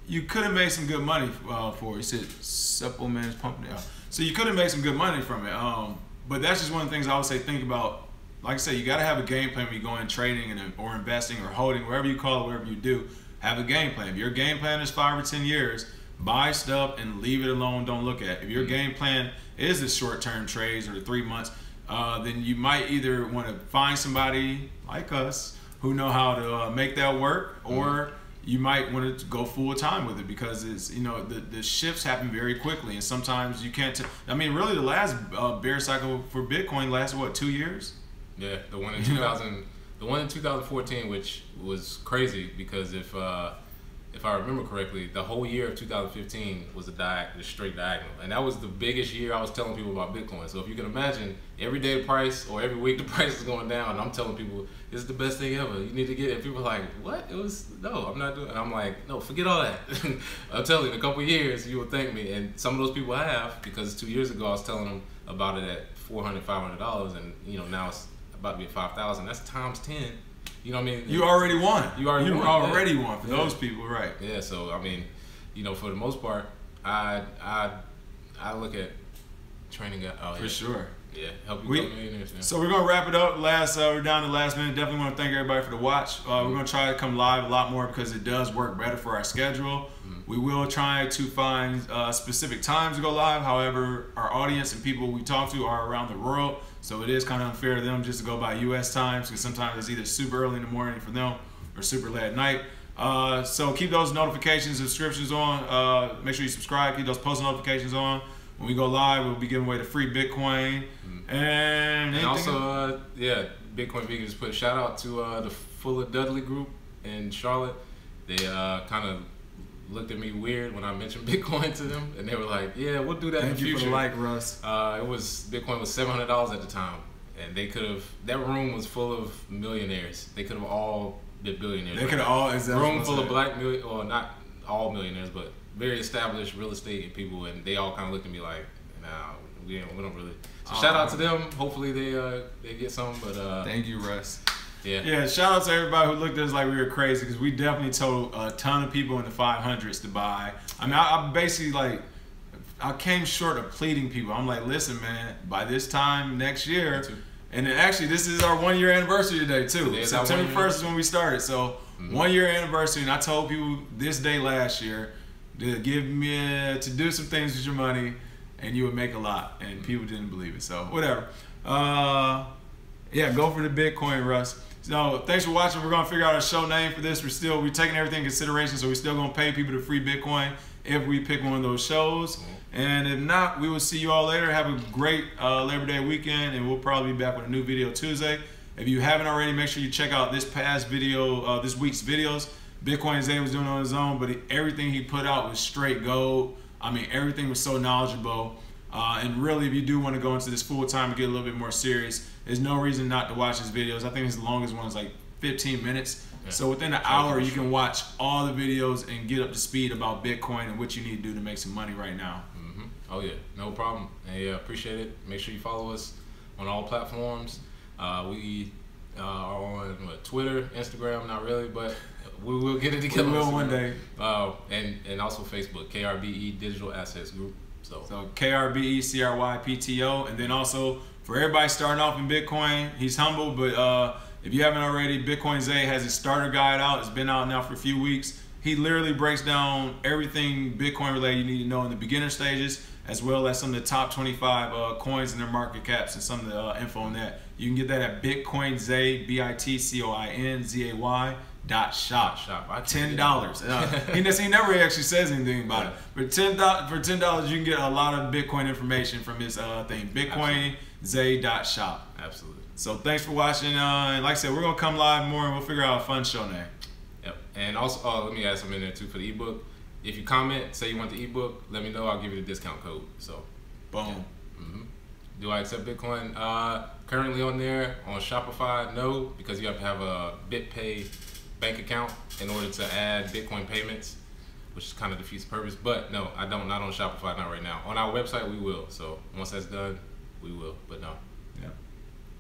you could have made some good money for it. He said supplements pumping it out. So you could have made some good money from it. But that's just one of the things I would say think about. Like I said, you got to have a game plan when you go in trading or investing or holding, wherever you call it, whatever you do. Have a game plan. If your game plan is 5 or 10 years, buy stuff and leave it alone. Don't look at it. If your game plan is the short-term trades or the 3 months, then you might either want to find somebody like us who know how to make that work, or you might want to go full time with it, because it's the shifts happen very quickly, and sometimes you can't. I mean, really, the last bear cycle for Bitcoin lasted what, 2 years? Yeah, the one in 2014, which was crazy, because if I remember correctly, the whole year of 2015 was a straight diagonal, and that was the biggest year I was telling people about Bitcoin. So if you can imagine, every day the price, or every week the price is going down, and I'm telling people this is the best thing ever. You need to get it. And people are like, what? No, I'm not doing it. And I'm like, no, forget all that. I'm telling you, in a couple of years you will thank me. And some of those people have, because 2 years ago I was telling them about it at $400, $500, and now it's about to be at 5,000. That's times 10. You know what I mean? You already won. You already won for those people, right? Yeah. So I mean, for the most part, I look at training. For sure. Yeah, help you become millionaires. Yeah. So we're gonna wrap it up. We're down to the last minute. Definitely want to thank everybody for the watch. We're gonna try to come live a lot more, because it does work better for our schedule. We will try to find specific times to go live. However, our audience and people we talk to are around the world, so it is kind of unfair to them just to go by U.S. times, because sometimes it's either super early in the morning for them or super late at night. So keep those notifications, subscriptions on. Make sure you subscribe. Keep those post notifications on. When we go live, we'll be giving away the free Bitcoin. And also, Bitcoin Vegan just put a shout out to the Fuller Dudley group in Charlotte. They kind of looked at me weird when I mentioned Bitcoin to them, and they were like, "Yeah, we'll do that in the future." Thank you for the like, Russ. Bitcoin was $700 at the time, and they could have. That room was full of millionaires. They could have all been billionaires. They could have all. Room full of black or not all millionaires, but very established real estate people, and they all kind of looked at me like, "Nah, we don't really. So shout out to them. Hopefully they get some. But thank you, Russ. Yeah. Shout out to everybody who looked at us like we were crazy, because we definitely told a ton of people in the 500s to buy. I mean, I basically like, I came short of pleading people. I'm like, listen, man, by this time next year, and then actually this is our 1 year anniversary today too. September 1st is when we started, so 1 year anniversary, and I told people this day last year to to do some things with your money, and you would make a lot, and people didn't believe it. So whatever. Yeah, go for the Bitcoin, Russ. So thanks for watching. We're gonna figure out a show name for this. We're taking everything in consideration, so we're still gonna pay people the free Bitcoin if we pick one of those shows. And if not, we will see you all later. Have a great Labor Day weekend, and we'll probably be back with a new video Tuesday. If you haven't already, make sure you check out this week's videos. Bitcoin Zay was doing on his own, but everything he put out was straight gold. I mean, everything was so knowledgeable. And really, if you do want to go into this full time and get a little bit more serious, there's no reason not to watch his videos. I think his longest one is like 15 minutes. Yeah. So within an hour, you can watch all the videos and get up to speed about Bitcoin and what you need to do to make some money right now. Oh yeah, no problem. Hey, appreciate it. Make sure you follow us on all platforms. We are on Twitter, Instagram, not really, but we will get it together. We will one day. And also Facebook, KRBE Digital Assets Group. So KRBE CRYPTO, and then also for everybody starting off in Bitcoin, he's humble, but if you haven't already, Bitcoin Zay has his starter guide out. It's been out now for a few weeks. He literally breaks down everything Bitcoin related you need to know in the beginner stages, as well as some of the top 25 coins and their market caps and some of the info on that. You can get that at BitcoinZay, BITCOINZAY.shop. $10. He never actually says anything about it. But for $10, you can get a lot of Bitcoin information from his thing. BitcoinZay.shop. Absolutely. So thanks for watching. And like I said, we're gonna come live more and we'll figure out a fun show name. Yep. And also, let me add something in there too for the ebook. If you comment, say you want the ebook, let me know. I'll give you the discount code. So, boom. Yeah. Do I accept Bitcoin? Currently on there on Shopify, no, because you have to have a BitPay bank account in order to add Bitcoin payments, which kind of defeats the purpose. But no, I don't. Not on Shopify, not right now. On our website, we will. So once that's done, we will. But no. Yeah.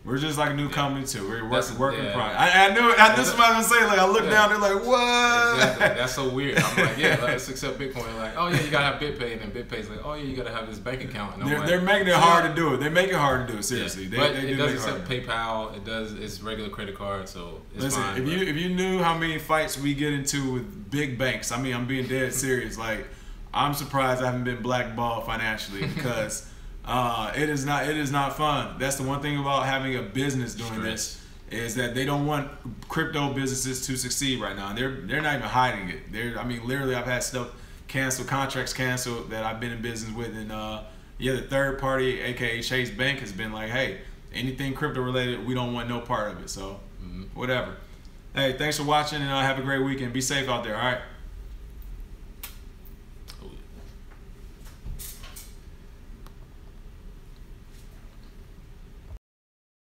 We're just like a new company too. We're working progress. I knew somebody was gonna say, like, I look down, they're like, what? Exactly. That's so weird. I'm like, yeah, let's accept Bitcoin. Like, oh yeah, you gotta have BitPay, and then BitPay's like, oh yeah, you gotta have this bank account. And they're making it hard to do it. They make it hard to do it. Seriously, yeah. But it does accept PayPal. It does. It's regular credit card, so it's fine. If you knew how many fights we get into with big banks, I mean, I'm being dead serious. Like, I'm surprised I haven't been blackballed financially because. It is not fun. That's the one thing about having a business doing this, is that they don't want crypto businesses to succeed right now. And they're not even hiding it. I mean, literally, I've had stuff canceled, contracts canceled that I've been in business with, and the third party, aka Chase Bank, has been like, hey, anything crypto related, we don't want no part of it. So whatever. Hey, thanks for watching, and have a great weekend. Be safe out there. All right.